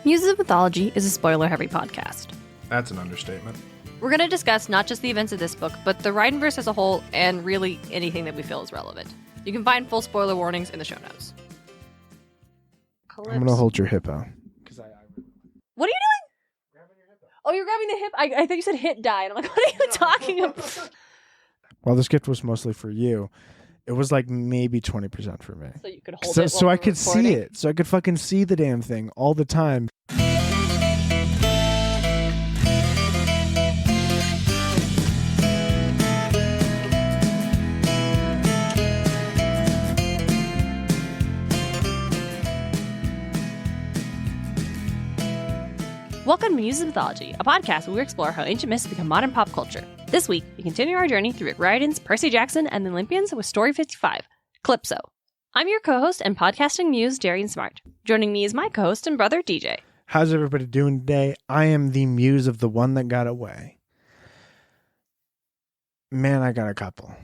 Muses of Mythology is a spoiler-heavy podcast. That's an understatement. We're going to discuss not just the events of this book, but the Rhineverse as a whole, and really anything that we feel is relevant. You can find full spoiler warnings in the show notes. I'm going to hold your hippo. What are you doing? Grabbing your hippo. Oh, you're grabbing the hip? I thought you said hit die. And I'm like, what are you talking about? Well, this gift was mostly for you. It was like maybe 20% for me. So you could hold it so while I could see it. So I could fucking see the damn thing all the time. Welcome to Muses of Mythology, a podcast where we explore how ancient myths become modern pop culture. This week, we continue our journey through Rick Riordan's Percy Jackson and the Olympians with Story 55, Calypso. I'm your co-host and podcasting muse, Darien Smart. Joining me is my co-host and brother, DJ. How's everybody doing today? I am the muse of the one that got away. Man, I got a couple.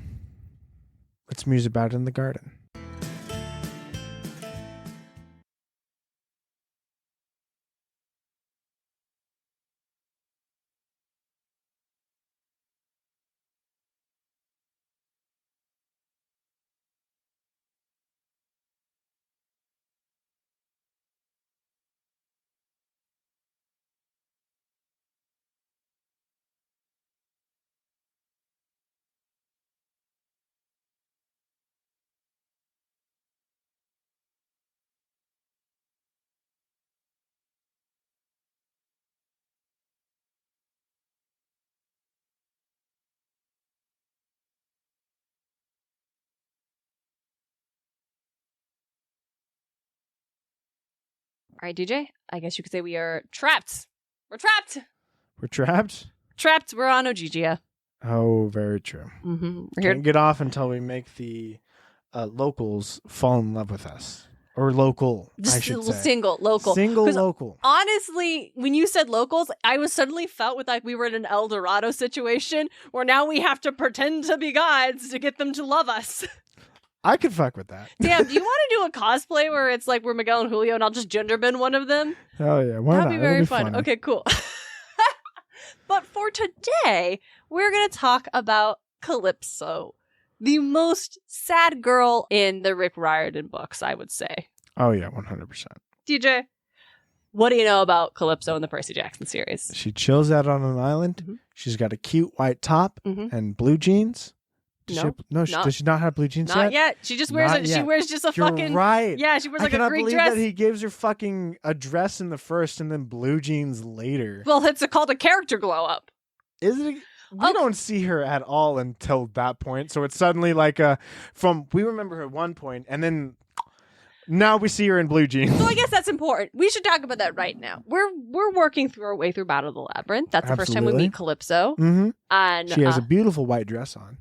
Let's muse about it in the garden. All right, DJ, I guess you could say we are trapped. We're trapped. We're trapped? Trapped. We're on Ogygia. Oh, very true. Mm-hmm. We're here. Can't get off until we make the locals fall in love with us. Or local, Just I should say. Single, local. Single, local. Honestly, when you said locals, I was suddenly felt with like we were in an El Dorado situation where now we have to pretend to be gods to get them to love us. I could fuck with that. Damn, do you want to do a cosplay where it's like we're Miguel and Julio and I'll just gender bend one of them? Hell yeah, why That'd not? be very That'd fun. funny. Okay, cool. But for today, we're going to talk about Calypso, the most sad girl in the Rick Riordan books, I would say. Oh yeah, 100%. DJ, what do you know about Calypso in the Percy Jackson series? She chills out on an island. Mhm. She's got a cute white top Mhm. and blue jeans. Does No, does she not have blue jeans Not yet? yet. She just wears Not She yet. wears just a You're fucking right. Yeah, she wears I like a cannot Greek believe dress. that he gives her fucking a dress in the first and then blue jeans later. Well, it's called a character glow up. Is it? We Okay. don't see her at all until that point. So it's suddenly like we remember her at one point and then now we see her in blue jeans. So I guess that's important. We should talk about that right now. We're working through our way through Battle of the Labyrinth. That's the first time we Absolutely. meet Calypso. Mm-hmm. And She has a beautiful white dress on.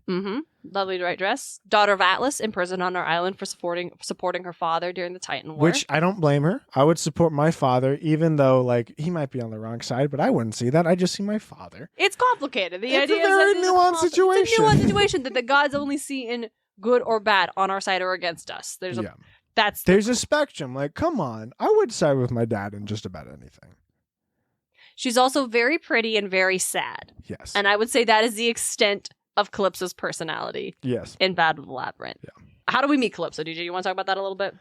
lovely white dress. Daughter of Atlas, imprisoned on our island for supporting her father during the Titan War. Which I don't blame her. I would support my father, even though like he might be on the wrong side, but I wouldn't see that. I just see my father. It's complicated. The It's a idea very is that nuanced It's a situation. nuanced situation that the gods only see in good or bad on our side or against us. There's a spectrum. Like, come on. I would side with my dad in just about anything. She's also very pretty and very sad. Yes. And I would say that is the extent of Calypso's personality Yes. in Battle of the Labyrinth. Yeah. How do we meet Calypso, DJ? You want to talk about that a little bit?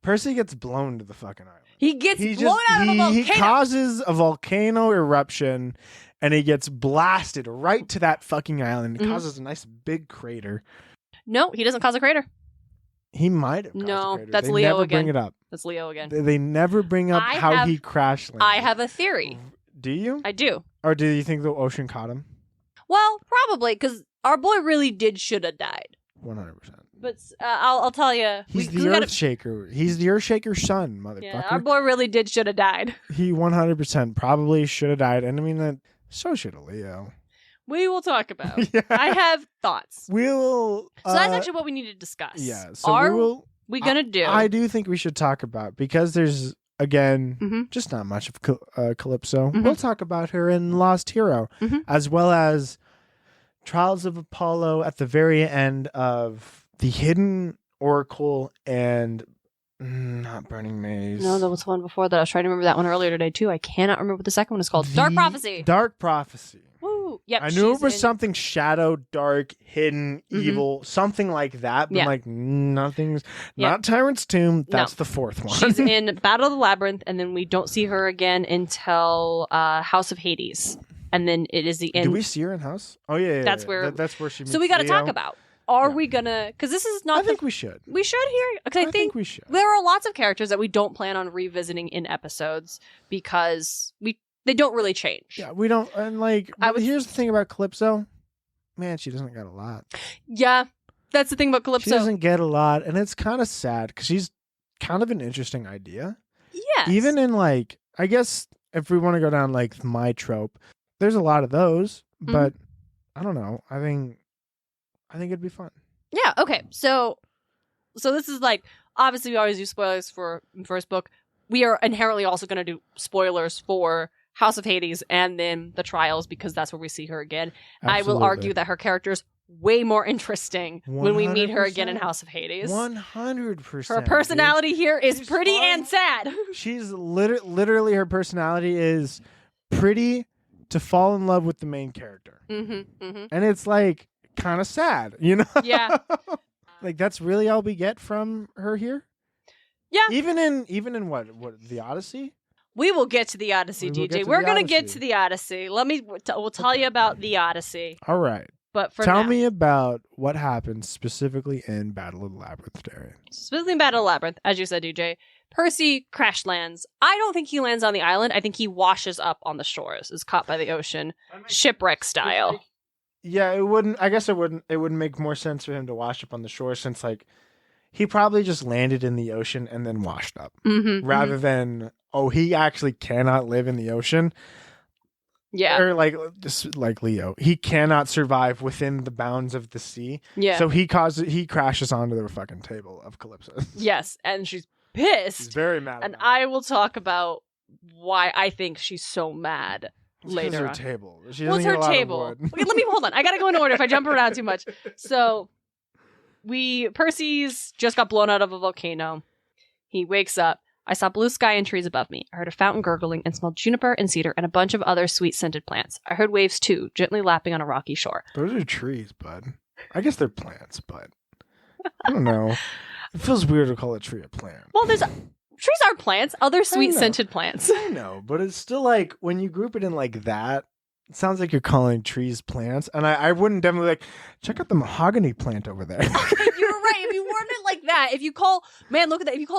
Percy gets blown to the fucking island. He gets blown out of a volcano. He causes a volcano eruption and he gets blasted right to that fucking island. It causes a nice big crater. No, he doesn't cause a crater. He might have caused No, a crater. that's They Leo never again. bring it up. That's Leo again. They never bring up how he crash landed. I have a theory. Do you? I do. Or do you think the ocean caught him? Well, probably, because our boy really should have died. 100%. But I'll tell you. He's the Earth Shaker. He's the Earth Shaker's son, motherfucker. Yeah, our boy really should have died. He 100% probably should have died. And I mean, so should have Leo. We will talk about. Yeah. I have thoughts. We'll. So that's actually what we need to discuss. Yeah. So we gonna do? I do think we should talk about, because there's, again, just not much of Calypso. We'll talk about her in Lost Hero, as well as Trials of Apollo at the very end of The Hidden Oracle and Not Burning Maze. No, there was one before that. I was trying to remember that one earlier today, too. I cannot remember what the second one is called. Dark Prophecy. Dark Prophecy. Woo. Yep, I knew it was something shadow, dark, hidden, evil, something like that. But like nothing's not Tyrant's Tomb. That's the fourth one. She's in Battle of the Labyrinth, and then we don't see her again until House of Hades. And then it is the end. Do we see her in House? Oh yeah, that's where she meets So we got to Leo. talk about. Are we gonna? Because this is not. I think we should. We should here. Because I think we should. There are lots of characters that we don't plan on revisiting in episodes because they don't really change. Yeah, we don't. And here's the thing about Calypso. Man, she doesn't get a lot. Yeah, that's the thing about Calypso. She doesn't get a lot, and it's kind of sad because she's kind of an interesting idea. Yes. Even in I guess if we want to go down my trope, there's a lot of those, but I don't know. I think it'd be fun. Yeah. Okay. So this is obviously we always do spoilers for first book. We are inherently also going to do spoilers for House of Hades and then the trials because that's where we see her again. Absolutely. I will argue that her character's way more interesting when we meet her again in House of Hades. 100%. Her personality here is pretty and sad. She's literally her personality is pretty to fall in love with the main character. And it's kind of sad, you know? Yeah. That's really all we get from her here? Yeah. Even in what the Odyssey? We will get to the Odyssey, DJ. We're going to get to the Odyssey. We'll tell you about the Odyssey. All right. But tell me about what happens specifically in Battle of the Labyrinth, Darien. Specifically in Battle of the Labyrinth, as you said, DJ. Percy crash lands. I don't think he lands on the island. I think he washes up on the shores, is caught by the ocean, shipwreck style. Yeah, it wouldn't. I guess it wouldn't make more sense for him to wash up on the shore since he probably just landed in the ocean and then washed up, rather than he actually cannot live in the ocean. Yeah, or just like Leo, he cannot survive within the bounds of the sea. Yeah, so he crashes onto the fucking table of Calypso. Yes, and she's pissed. She's very mad. And I will talk about why I think she's so mad. Later her on. Table. It's her table. Okay, hold on. I gotta go in order if I jump around too much. So, Percy's just got blown out of a volcano. He wakes up. I saw blue sky and trees above me. I heard a fountain gurgling and smelled juniper and cedar and a bunch of other sweet scented plants. I heard waves too, gently lapping on a rocky shore. Those are trees, bud. I guess they're plants, but I don't know. It feels weird to call a tree a plant. Well, trees are plants, other sweet scented plants. I know, but it's still when you group it in that, it sounds like you're calling trees plants. And I wouldn't definitely check out the mahogany plant over there. You're right. If you word it like that, if you call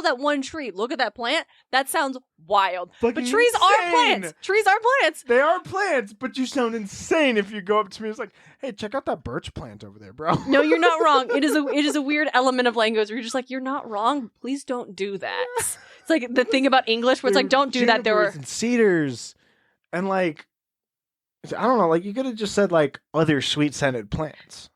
that one tree, look at that plant, that sounds wild. But trees are plants. Trees are plants. They are plants, but you sound insane if you go up to me. It's hey, check out that birch plant over there, bro. No, you're not wrong. It is a weird element of language where you're just you're not wrong. Please don't do that. It's the thing about English where it's don't do that. There were and cedars and I don't know, you could have just said other sweet scented plants.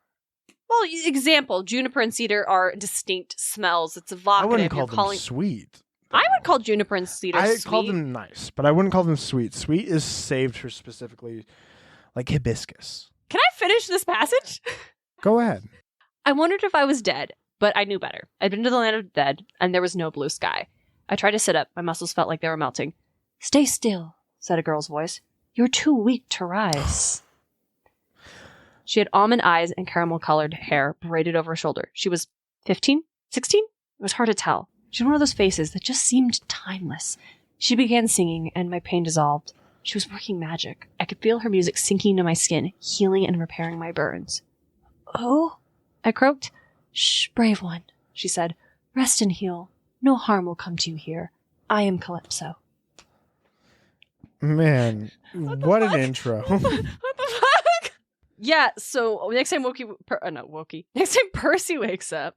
Well, example, juniper and cedar are distinct smells. It's evocative. I wouldn't call them sweet. I would call juniper and cedar sweet. I call them nice, but I wouldn't call them sweet. Sweet is saved for specifically hibiscus. Can I finish this passage? Go ahead. I wondered if I was dead, but I knew better. I'd been to the land of the dead, and there was no blue sky. I tried to sit up. My muscles felt like they were melting. Stay still, said a girl's voice. You're too weak to rise. She had almond eyes and caramel-colored hair braided over her shoulder. She was 15? 16? It was hard to tell. She had one of those faces that just seemed timeless. She began singing, and my pain dissolved. She was working magic. I could feel her music sinking into my skin, healing and repairing my burns. Oh? I croaked. Shh, brave one, she said. Rest and heal. No harm will come to you here. I am Calypso. Man, what an intro. What the fuck? Yeah, so next time Next time Percy wakes up.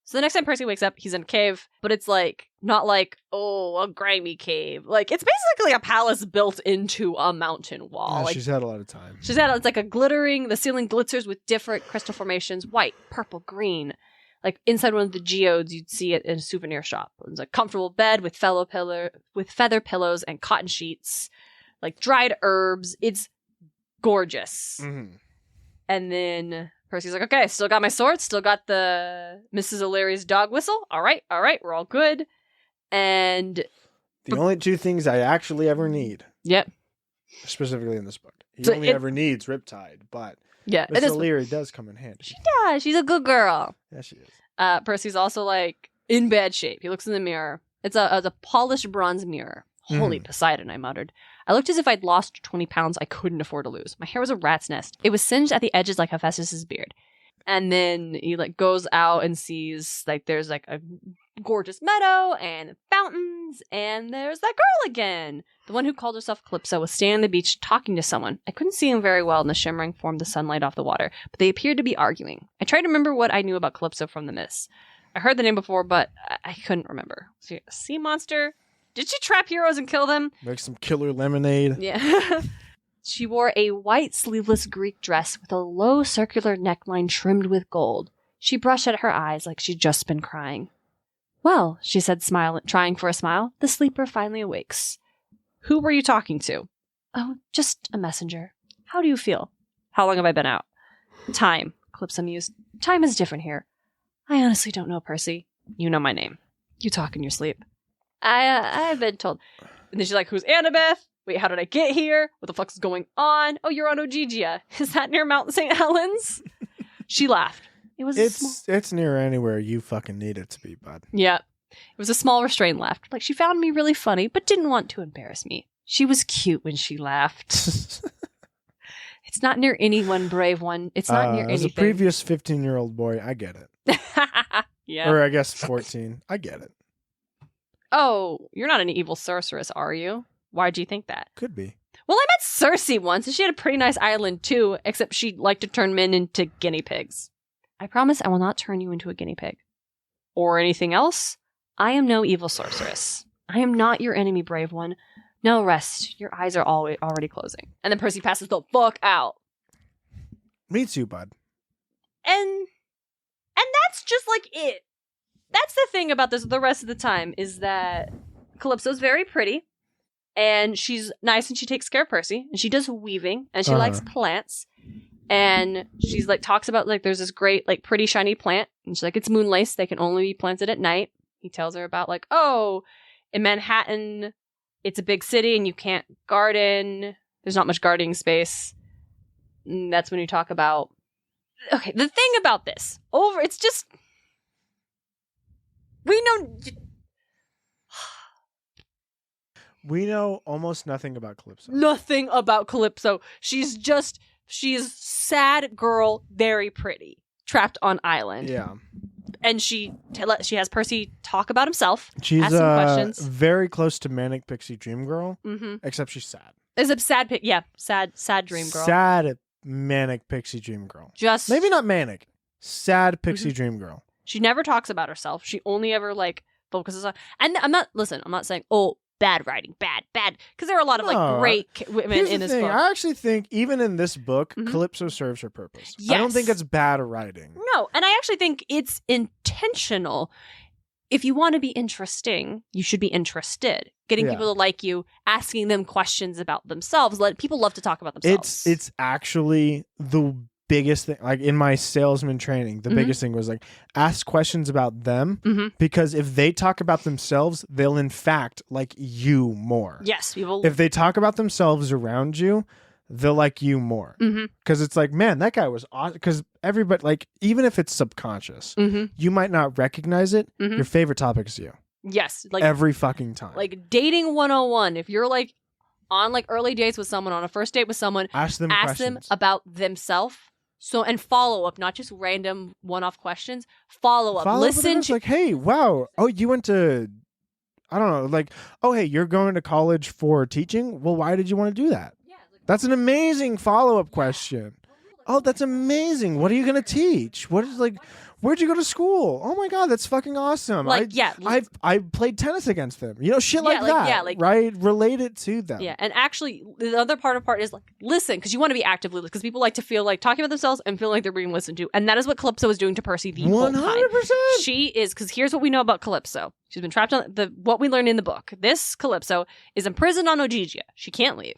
So the next time Percy wakes up, he's in a cave, but it's not a grimy cave. It's basically a palace built into a mountain wall. Yeah, she's had a lot of time. It's the ceiling glitters with different crystal formations, white, purple, green. Inside one of the geodes, you'd see it in a souvenir shop. It's a comfortable bed with feather pillows and cotton sheets, dried herbs. It's gorgeous. Mm-hmm. And then Percy's like, okay, still got my sword, still got the Mrs. O'Leary's dog whistle. All right, we're all good. And the only two things I actually ever need. Yep. Specifically in this book. He only ever needs Riptide, but Mrs. O'Leary does come in handy. She does. She's a good girl. Yeah, she is. Percy's also like in bad shape. He looks in the mirror. It's a polished bronze mirror. Holy Poseidon, I muttered. I looked as if I'd lost 20 pounds I couldn't afford to lose. My hair was a rat's nest. It was singed at the edges like Hephaestus's beard. And then he like goes out and sees like there's like a gorgeous meadow and fountains, and there's that girl again. The one who called herself Calypso was standing on the beach talking to someone. I couldn't see him very well in the shimmering form of the sunlight off the water, but they appeared to be arguing. I tried to remember what I knew about Calypso from the myths. I heard the name before, but I couldn't remember. Was she a sea monster? Did she trap heroes and kill them? Make some killer lemonade. Yeah. She wore a white sleeveless Greek dress with a low circular neckline trimmed with gold. She brushed at her eyes like she'd just been crying. Well, she said, trying for a smile, the sleeper finally awakes. Who were you talking to? Oh, just a messenger. How do you feel? How long have I been out? Time, Calypso mused. Time is different here. I honestly don't know, Percy. You know my name. You talk in your sleep. I've been told. And then she's like, who's Annabeth? Wait, how did I get here? What the fuck's going on? Oh, you're on Ogygia. Is that near Mount St. Helens? She laughed. It's near anywhere you fucking need it to be, bud. Yeah. It was a small restrained laugh. Like she found me really funny, but didn't want to embarrass me. She was cute when she laughed. It's not near any one brave one. It's not near anything. As a previous 15-year-old boy, I get it. Yeah. Or I guess 14. I get it. Oh, you're not an evil sorceress, are you? Why'd you think that? Could be. Well, I met Circe once, and she had a pretty nice island, too, except she liked to turn men into guinea pigs. I promise I will not turn you into a guinea pig. Or anything else. I am no evil sorceress. I am not your enemy, brave one. No, rest. Your eyes are already closing. And then Percy passes the fuck out. Me too, bud. And that's just like it. That's the thing about this the rest of the time, is that Calypso's very pretty, and she's nice, and she takes care of Percy, and she does weaving, and she likes plants, and she's like talks about like there's this great like pretty shiny plant, and she's like, it's moonlace, they can only be planted at night. He tells her about like, oh, in Manhattan, it's a big city, and you can't garden. There's not much gardening space. And that's when you talk about, okay, the thing about this, it's just, we know almost nothing about Calypso. Nothing about Calypso. She's sad girl, very pretty, trapped on island. Yeah. And she has Percy talk about himself. She's ask some questions. Very close to Manic Pixie Dream Girl, except she's sad. Is it sad? Yeah, sad dream girl. Sad Manic Pixie Dream Girl. Just maybe not manic. Sad Pixie Dream Girl. She never talks about herself. She only ever like focuses on. And I'm not saying, oh, bad writing, bad, because there are a lot of like great women in this book. I actually think even in this book, Calypso serves her purpose. Yes. I don't think it's bad writing. No, and I actually think it's intentional. If you want to be interesting, you should be interested. Getting people to like you, asking them questions about themselves. People love to talk about themselves. It's actually the biggest thing. Like in my salesman training, the biggest thing was like ask questions about them, because if they talk about themselves, they'll in fact like you more. Yes, people. If they talk about themselves around you, they'll like you more. Because it's like, man, that guy was awesome. Because everybody, like, even if it's subconscious, you might not recognize it. Your favorite topic is you. Yes, like every fucking time. Like dating 101. If you're like on like early dates with someone, on a first date with someone, ask them about themselves. So, and follow up, not just random one-off questions. Follow up. Listen to, like, hey, wow. Oh, you went to, I don't know, like, oh, hey, you're going to college for teaching? Well, why did you want to do that? Yeah, that's an amazing follow-up question. Oh, that's amazing. What are you going to teach? What is like, where'd you go to school? Oh my God, that's fucking awesome. Like, I played tennis against them. You know, shit like that. Yeah, like, right? Relate it to them. Yeah, and actually, the other part is like, listen, because you want to be actively listening, because people like to feel like talking about themselves and feeling like they're being listened to. And that is what Calypso is doing to Percy the whole time. 100%. She is, because here's what we know about Calypso. She's been trapped on what we learned in the book. This Calypso is imprisoned on Ogygia. She can't leave.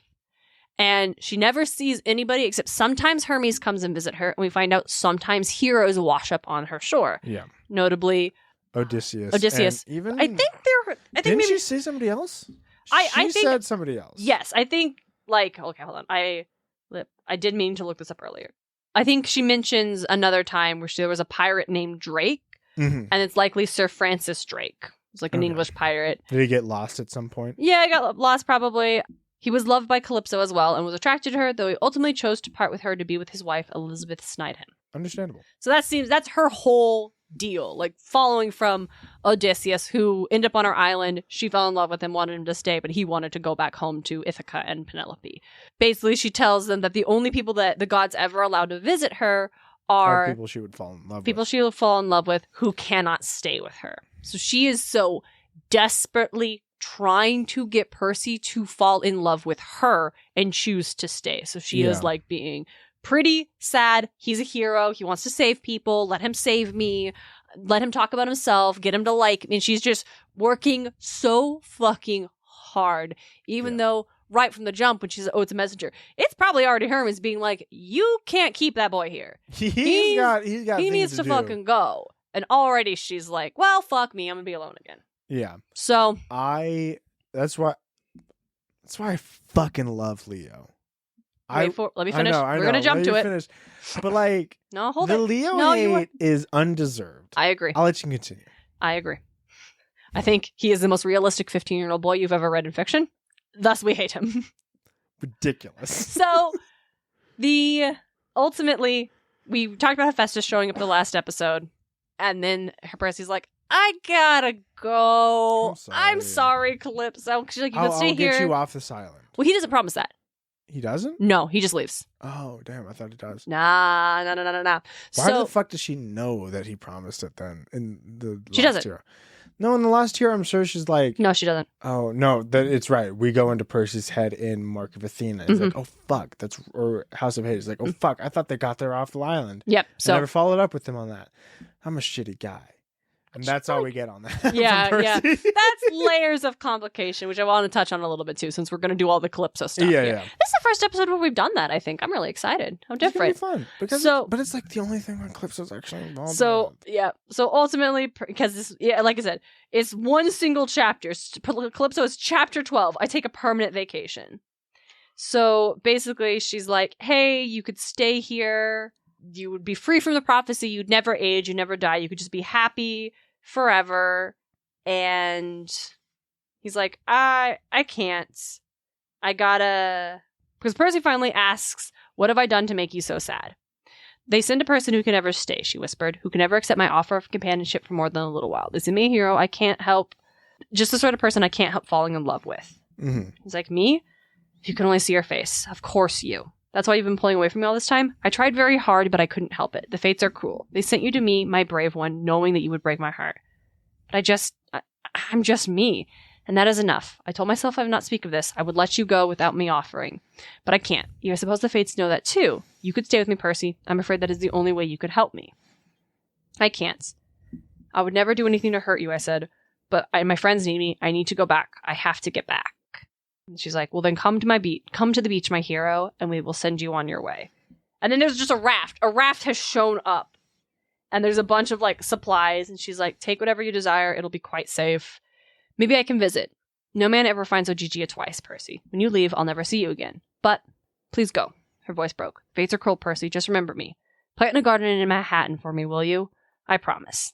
And she never sees anybody except sometimes Hermes comes and visit her. And we find out sometimes heroes wash up on her shore. Yeah. Notably Odysseus. And even didn't maybe she say somebody else? I She think said somebody else. Yes, I think okay, hold on. I did mean to look this up earlier. I think she mentions another time where there was a pirate named Drake, and it's likely Sir Francis Drake. It's like an English pirate. Did he get lost at some point? Yeah, he got lost probably. He was loved by Calypso as well and was attracted to her, though he ultimately chose to part with her to be with his wife, Elizabeth Sneidhen. Understandable. So that's her whole deal, like following from Odysseus, who ended up on her island. She fell in love with him, wanted him to stay, but he wanted to go back home to Ithaca and Penelope. Basically, she tells them that the only people that the gods ever allowed to visit her are people she would fall in love with. People she would fall in love with who cannot stay with her. So she is so desperately trying to get Percy to fall in love with her and choose to stay. So she is like being pretty sad. He's a hero. He wants to save people. Let him save me. Let him talk about himself. Get him to like me. And she's just working so fucking hard. Even though right from the jump when she says, it's a messenger, it's probably already Hermes being like, you can't keep that boy here. He needs to fucking go. And already she's like, well, fuck me. I'm going to be alone again. Yeah. So that's why I fucking love Leo. Let me finish. I know, We're going to jump to it. Finish. But like, no, hold the it. Leo no, hate is undeserved. I agree. I'll let you continue. I agree. I think he is the most realistic 15-year-old boy you've ever read in fiction. Thus, we hate him. Ridiculous. So, ultimately, we talked about Hephaestus showing up in the last episode, and then Percy's like, I gotta go. I'm sorry, Calypso. She's like, you can stay here. I'll get you off this island. Well, he doesn't promise that. He doesn't? No, he just leaves. Oh, damn. I thought he does. Nah. Why the fuck does she know that he promised it then? She doesn't. Year? No, in the last year, I'm sure she's like... No, she doesn't. Oh, no, it's right. We go into Percy's head in Mark of Athena. He's like, oh, fuck. Or House of Hades. Like, oh, fuck. I thought they got there off the island. Yep. I never followed up with him on that. I'm a shitty guy. And that's all we get on that. Yeah. That's layers of complication, which I want to touch on a little bit too, since we're going to do all the Calypso stuff. Yeah. This is the first episode where we've done that, I think. I'm really excited. How different. It's going to be fun. But it's like the only thing on Calypso's actually involved. So ultimately, because this, like I said, it's one single chapter. Calypso is chapter 12. I take a permanent vacation. So basically, she's like, hey, you could stay here. You would be free from the prophecy. You'd never age. You never die. You could just be happy forever. And he's like, I can't. I gotta... Because Percy finally asks, what have I done to make you so sad? They send a person who can never stay, she whispered, who can never accept my offer of companionship for more than a little while. They send me a hero I can't help. Just the sort of person I can't help falling in love with. Mm-hmm. He's like, me? If you can only see your face. Of course you. That's why you've been pulling away from me all this time? I tried very hard, but I couldn't help it. The fates are cruel. They sent you to me, my brave one, knowing that you would break my heart. But I'm just me. And that is enough. I told myself I would not speak of this. I would let you go without me offering. But I can't. I suppose the fates know that too. You could stay with me, Percy. I'm afraid that is the only way you could help me. I can't. I would never do anything to hurt you, I said. But my friends need me. I need to go back. I have to get back. And she's like, well, then come to the beach, my hero, and we will send you on your way. And then there's just a raft. A raft has shown up. And there's a bunch of, like, supplies. And she's like, take whatever you desire. It'll be quite safe. Maybe I can visit. No man ever finds Ogygia twice, Percy. When you leave, I'll never see you again. But please go. Her voice broke. Fates are cruel, Percy. Just remember me. Plant a garden in Manhattan for me, will you? I promise.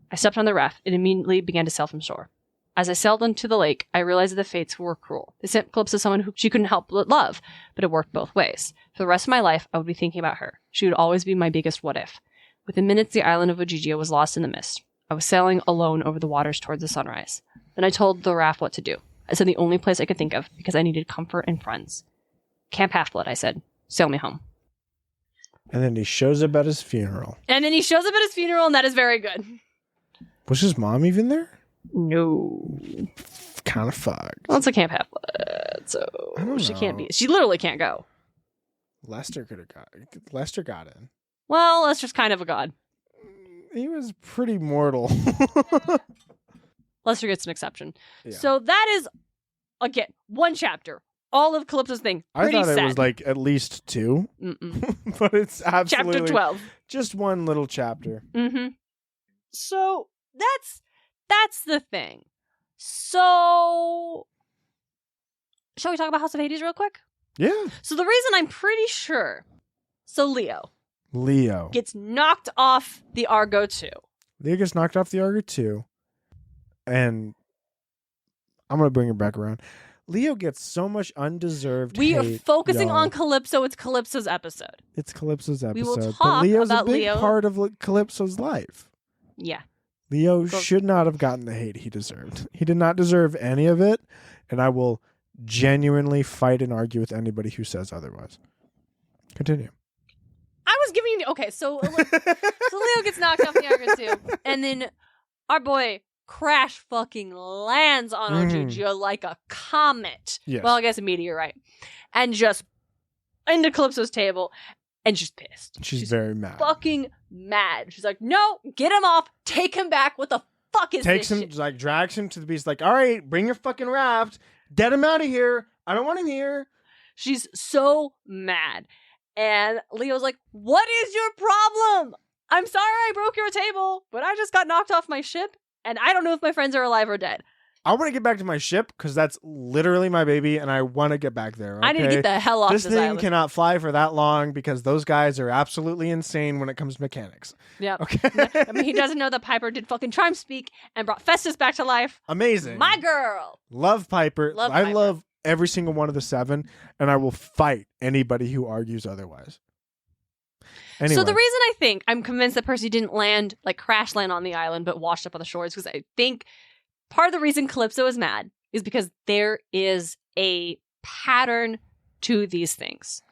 I stepped on the raft. It immediately began to sail from shore. As I sailed into the lake, I realized that the fates were cruel. They sent Calypso someone who she couldn't help but love, but it worked both ways. For the rest of my life, I would be thinking about her. She would always be my biggest what-if. Within minutes, the island of Ogygia was lost in the mist. I was sailing alone over the waters towards the sunrise. Then I told the raft what to do. I said the only place I could think of, because I needed comfort and friends. Camp Half-Blood, I said. Sail me home. And then he shows up at his funeral. And that is very good. Was his mom even there? No. Kind of fucked. Well, it's a Camp Half-Blood, so she can't be. She literally can't go. Lester got in. Well, Lester's kind of a god. He was pretty mortal. Lester gets an exception. Yeah. So that is, again, one chapter. all of Calypso's thing. Pretty I thought sad. it was like at least 2. But it's absolutely Chapter 12. Just one little chapter. Mm-hmm. So that's the thing. So shall we talk about House of Hades real quick? Yeah. So the reason I'm pretty sure, so Leo gets knocked off the Argo 2. Leo gets knocked off the Argo 2. And I'm going to bring it back around. Leo gets so much undeserved We hate, are focusing y'all. on Calypso. It's Calypso's episode. It's Calypso's episode. We will but talk Leo's about a big Leo. part of Calypso's life. Yeah. Leo should not have gotten the hate he deserved. He did not deserve any of it, and I will genuinely fight and argue with anybody who says otherwise. Continue. I was giving you... Okay, so Leo gets knocked off the Argo 2, and then our boy crash fucking lands on Ogygia like a comet. Yes. Well, I guess a meteorite. And just into Calypso's table, and she's pissed. She's very mad. Fucking mad. She's like, no, get him off, take him back. What the fuck is Takes this him, shit? like, drags him to the beach, like, all right, bring your fucking raft. Get him out of here. I don't want him here. She's so mad. And Leo's like, what is your problem? I'm sorry I broke your table, but I just got knocked off my ship, and I don't know if my friends are alive or dead. I want to get back to my ship because that's literally my baby, and I want to get back there. Okay? I need to get the hell off this this thing island. cannot fly for that long because those guys are absolutely insane when it comes to mechanics. Yeah. Okay. I mean, he doesn't know that Piper did fucking Chime Speak and brought Festus back to life. Amazing. My girl. Love Piper. Love I Piper. love every single one of the 7, and I will fight anybody who argues otherwise. Anyway. So the reason I think I'm convinced that Percy didn't crash land on the island, but washed up on the shore is because I think part of the reason Calypso is mad is because there is a pattern to these things.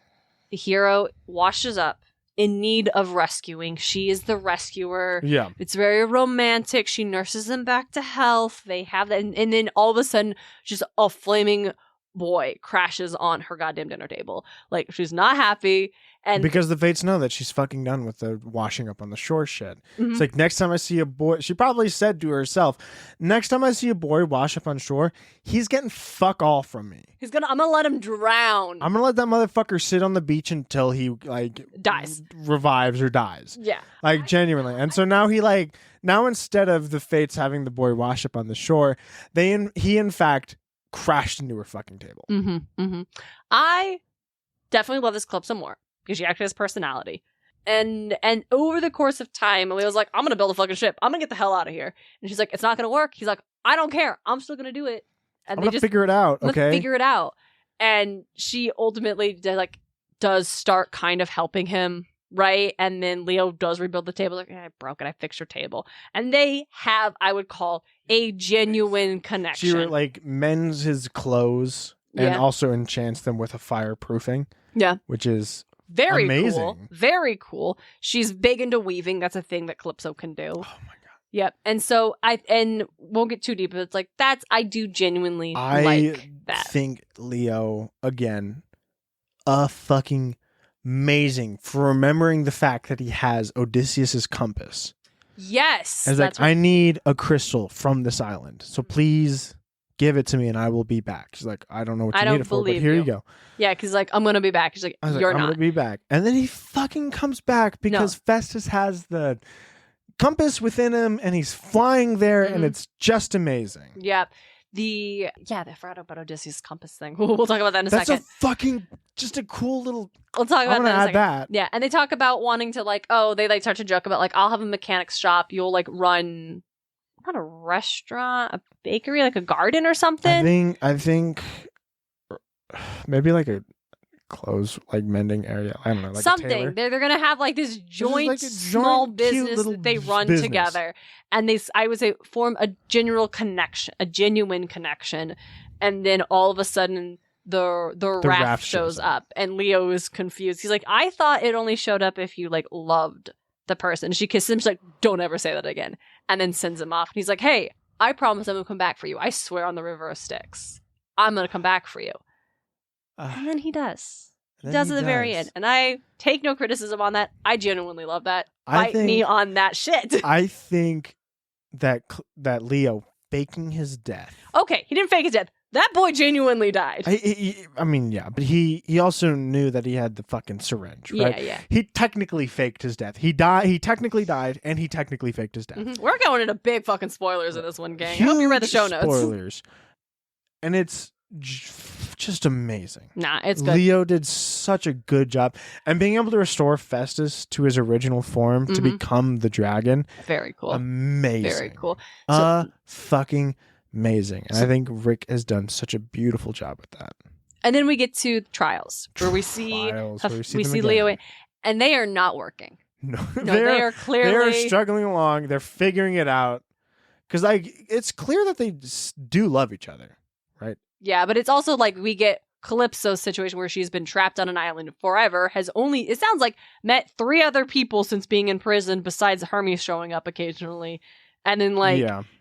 The hero washes up in need of rescuing. She is the rescuer. Yeah. It's very romantic. She nurses them back to health. They have that. And then all of a sudden, just a flaming boy crashes on her goddamn dinner table. Like, she's not happy. And Because the Fates know that she's fucking done with the washing up on the shore shit. Mhm. It's like, next time I see a boy, she probably said to herself, next time I see a boy wash up on shore, he's getting fuck all from me. I'm gonna let him drown. I'm gonna let that motherfucker sit on the beach until he, like, Dies. revives or dies. Yeah. Like, genuinely. And so now now instead of the Fates having the boy wash up on the shore, he in fact crashed into her fucking table. Mm-hmm. Mm-hmm. I definitely love this Calypso more because she actually has personality. And over the course of time, Leo's like, I'm gonna build a fucking ship. I'm gonna get the hell out of here. And she's like, it's not gonna work. He's like, I don't care. I'm still gonna do it. And I'm gonna figure it out, okay? Figure it out. And she ultimately does start kind of helping him, right? And then Leo does rebuild the table. Like, I broke it. I fixed your table. And they have, I would call, a genuine connection. She like mends his clothes and also enchants them with a fireproofing. Yeah. Which is very amazing. Cool. Very cool. She's big into weaving. That's a thing that Calypso can do. Oh my god. Yep. And so and won't get too deep, but it's like I do genuinely like that. I think Leo, again, fucking amazing for remembering the fact that he has Odysseus's compass. Yes. And it's like, I need a crystal from this island. So please give it to me and I will be back. She's like, I don't know what you need it for, but here you go. Yeah, because like, I'm going to be back. She's like, you're not. I'm going to be back. And then he fucking comes back because Festus has the compass within him and he's flying there and it's just amazing. Yep. I forgot about Odysseus' compass thing. We'll talk about that in a second. That's a fucking, just a cool little... We'll talk about that in a second. That. Yeah, and they talk about wanting to they start to joke about I'll have a mechanics shop. You'll run, not a restaurant, a bakery, a garden or something. I think maybe a clothes mending area. I don't know, something. They're gonna have this joint small business that they run together, and they, I would say, form a genuine connection, and then all of a sudden the raft shows up, and Leo is confused. He's like, I thought it only showed up if you loved the person. She kisses him. She's like, don't ever say that again, and then sends him off. And he's like, hey, I promise I'm gonna come back for you. I swear on the River of Styx, I'm gonna come back for you. And then he does. He does at the very end. And I take no criticism on that. I genuinely love that. Fight me on that shit. I think that Leo faking his death. Okay, he didn't fake his death. That boy genuinely died. I mean, yeah, but he also knew that he had the fucking syringe, right? Yeah. He technically faked his death. He technically died, and he technically faked his death. Mm-hmm. We're going into big fucking spoilers in this one, gang. I hope you read the show notes. Spoilers. And it's just amazing. Nah, it's good. Leo did such a good job. And being able to restore Festus to his original form to become the dragon. Very cool. Amazing. Very cool. Fucking amazing. And I think Rick has done such a beautiful job with that. And then we get to trials where we see Leo, and they are not working. No, they are clearly struggling along. They're figuring it out because it's clear that they do love each other, right? Yeah, but it's also like we get Calypso's situation where she's been trapped on an island forever, has only, it sounds like, met 3 other people since being in prison besides Hermes showing up occasionally. And then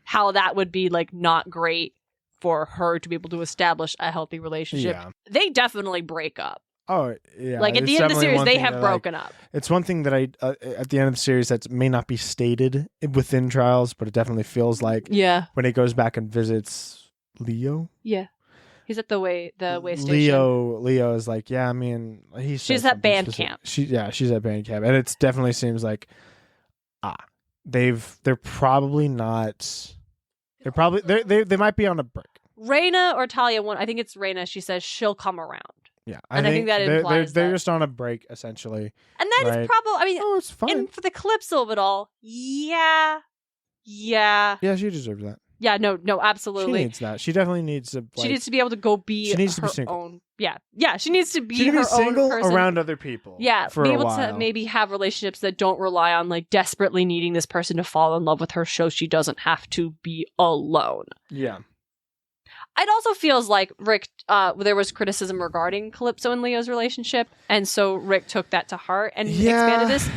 how that would be like not great for her to be able to establish a healthy relationship. Yeah. They definitely break up. Oh, yeah. Like at the end of the series, they have broken up. It's one thing that at the end of the series that may not be stated within Trials, but it definitely feels like when he goes back and visits Leo. Yeah. He's at the way station. Leo is like, yeah, I mean, she's at band camp. She's at band camp. And it definitely seems like, they're probably not, they might be on a break. Raina or Talia, I think it's Raina, she says she'll come around. Yeah, I think that implies they're just on a break essentially, and that is probably. I mean, it's fine. And for the Calypso of it all, yeah, she deserves that. Yeah, no, absolutely. She needs that. She definitely needs to. She needs to be able to go be. She needs to be single. Own. Yeah. She needs to be her single own person around other people. Yeah, for be a able while. to maybe have relationships that don't rely on like desperately needing this person to fall in love with her, so she doesn't have to be alone. Yeah. It also feels like Rick, there was criticism regarding Calypso and Leo's relationship, and so Rick took that to heart and expanded this,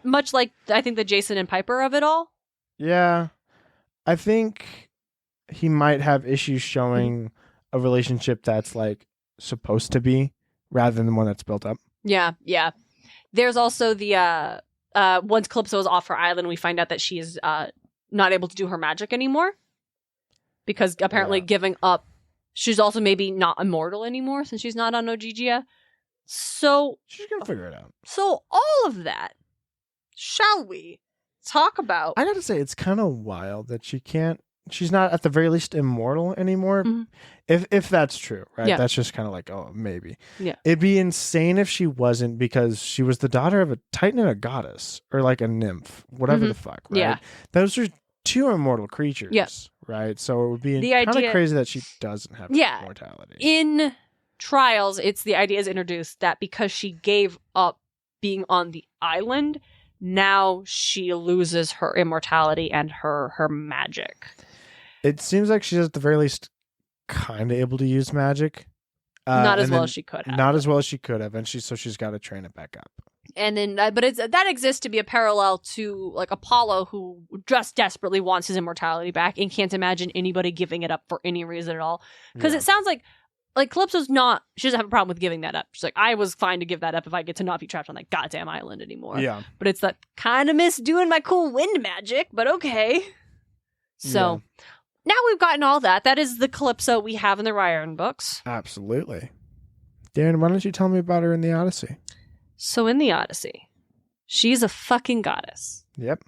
much like I think the Jason and Piper of it all. Yeah, I think he might have issues showing a relationship that's like supposed to be, rather than the one that's built up. Yeah. There's also the once Calypso is off her island, we find out that she is not able to do her magic anymore. Because apparently giving up, she's also maybe not immortal anymore since she's not on Ogygia. So she's gonna figure it out. So all of that, shall we talk about? I gotta say, it's kind of wild that she's not at the very least immortal anymore. Mm-hmm. If that's true, right? Yeah. That's just kind of like, maybe. Yeah. It'd be insane if she wasn't, because she was the daughter of a titan and a goddess, or like a nymph, whatever the fuck, right? Yeah. Those are 2 immortal creatures. Yeah. Right, so it would be kind of crazy that she doesn't have immortality. In Trials, the idea is introduced that because she gave up being on the island, now she loses her immortality and her magic. It seems like she's at the very least kind of able to use magic. Not as well as she could have. Not as well as she could have, and she's got to train it back up. And then, but that exists to be a parallel to like Apollo, who just desperately wants his immortality back and can't imagine anybody giving it up for any reason at all. Because it sounds like Calypso's she doesn't have a problem with giving that up. She's like, I was fine to give that up if I get to not be trapped on that goddamn island anymore. Yeah. But it's that kind of miss doing my cool wind magic, but okay. So now we've gotten all that. That is the Calypso we have in the Riordan books. Absolutely. Darren, why don't you tell me about her in the Odyssey? So in the Odyssey, she's a fucking goddess. Yep.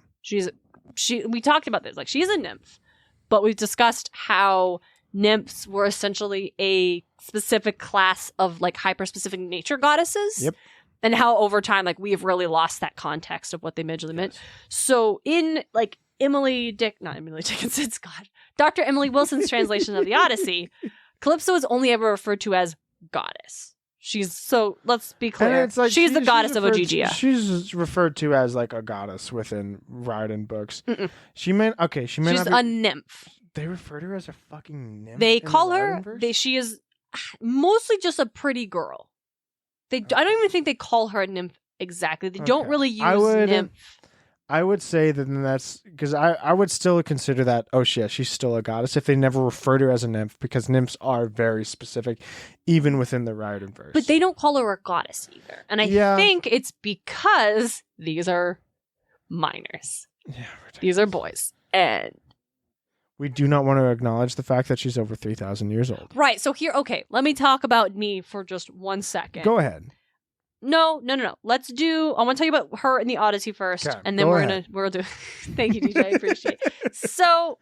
We talked about this. Like, she's a nymph, but we've discussed how nymphs were essentially a specific class of like hyper-specific nature goddesses. Yep. And how over time, like, we have really lost that context of what they majorly meant. So in like Dr. Emily Wilson's translation of the Odyssey, Calypso is only ever referred to as goddess. Let's be clear. Like she's the goddess of Ogygia. She's referred to as like a goddess within Riordan books. Mm-mm. She's a nymph. They refer to her as a fucking nymph. They call her. She is mostly just a pretty girl. I don't even think they call her a nymph exactly. They don't really use nymph. I would say that that's because I would still consider that, she's still a goddess if they never refer to her as a nymph, because nymphs are very specific, even within the Riordan verse. But they don't call her a goddess either. And I think it's because these are minors. Yeah, these are boys. And We do not want to acknowledge the fact that she's over 3,000 years old. Right. So here, okay, let me talk about me for just 1 second. Go ahead. No. Let's do, I want to tell you about her in the Odyssey first. Okay, and then we'll do, thank you, DJ, I appreciate it. So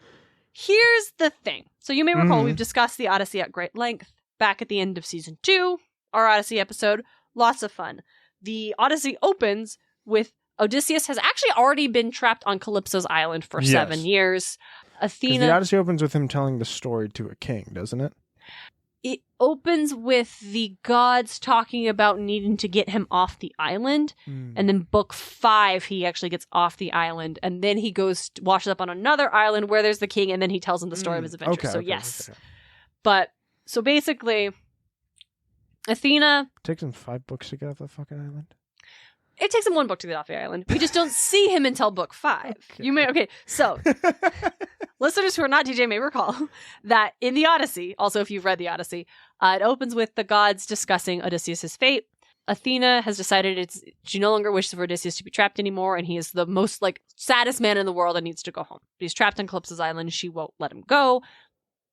here's the thing. So you may recall we've discussed the Odyssey at great length back at the end of season 2, our Odyssey episode. Lots of fun. The Odyssey opens with Odysseus has actually already been trapped on Calypso's island for 7 years. Athena. The Odyssey opens with him telling the story to a king, doesn't it? It opens with the gods talking about needing to get him off the island. And then book 5, he actually gets off the island. And then he washes up on another island where there's the king. And then he tells him the story of his adventure. Yes. Okay. But, so basically, Athena. It takes him 5 books to get off the fucking island. It takes him 1 book to get off the island. We just don't see him until book 5. Okay. So, listeners who are not DJ may recall that in the Odyssey, also if you've read the Odyssey, it opens with the gods discussing Odysseus' fate. Athena has decided she no longer wishes for Odysseus to be trapped anymore, and he is the most saddest man in the world and needs to go home. But he's trapped on Calypso's island. She won't let him go.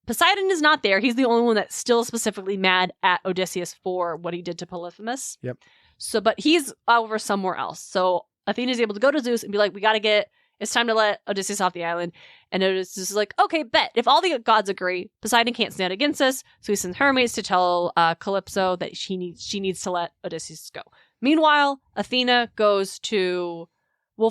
Poseidon is not there. He's the only one that's still specifically mad at Odysseus for what he did to Polyphemus. Yep. So, but he's over somewhere else. So Athena's able to go to Zeus and be like, it's time to let Odysseus off the island. And Odysseus is like, okay, bet. If all the gods agree, Poseidon can't stand against us. So he sends Hermes to tell Calypso that she needs to let Odysseus go. Meanwhile, Athena goes to,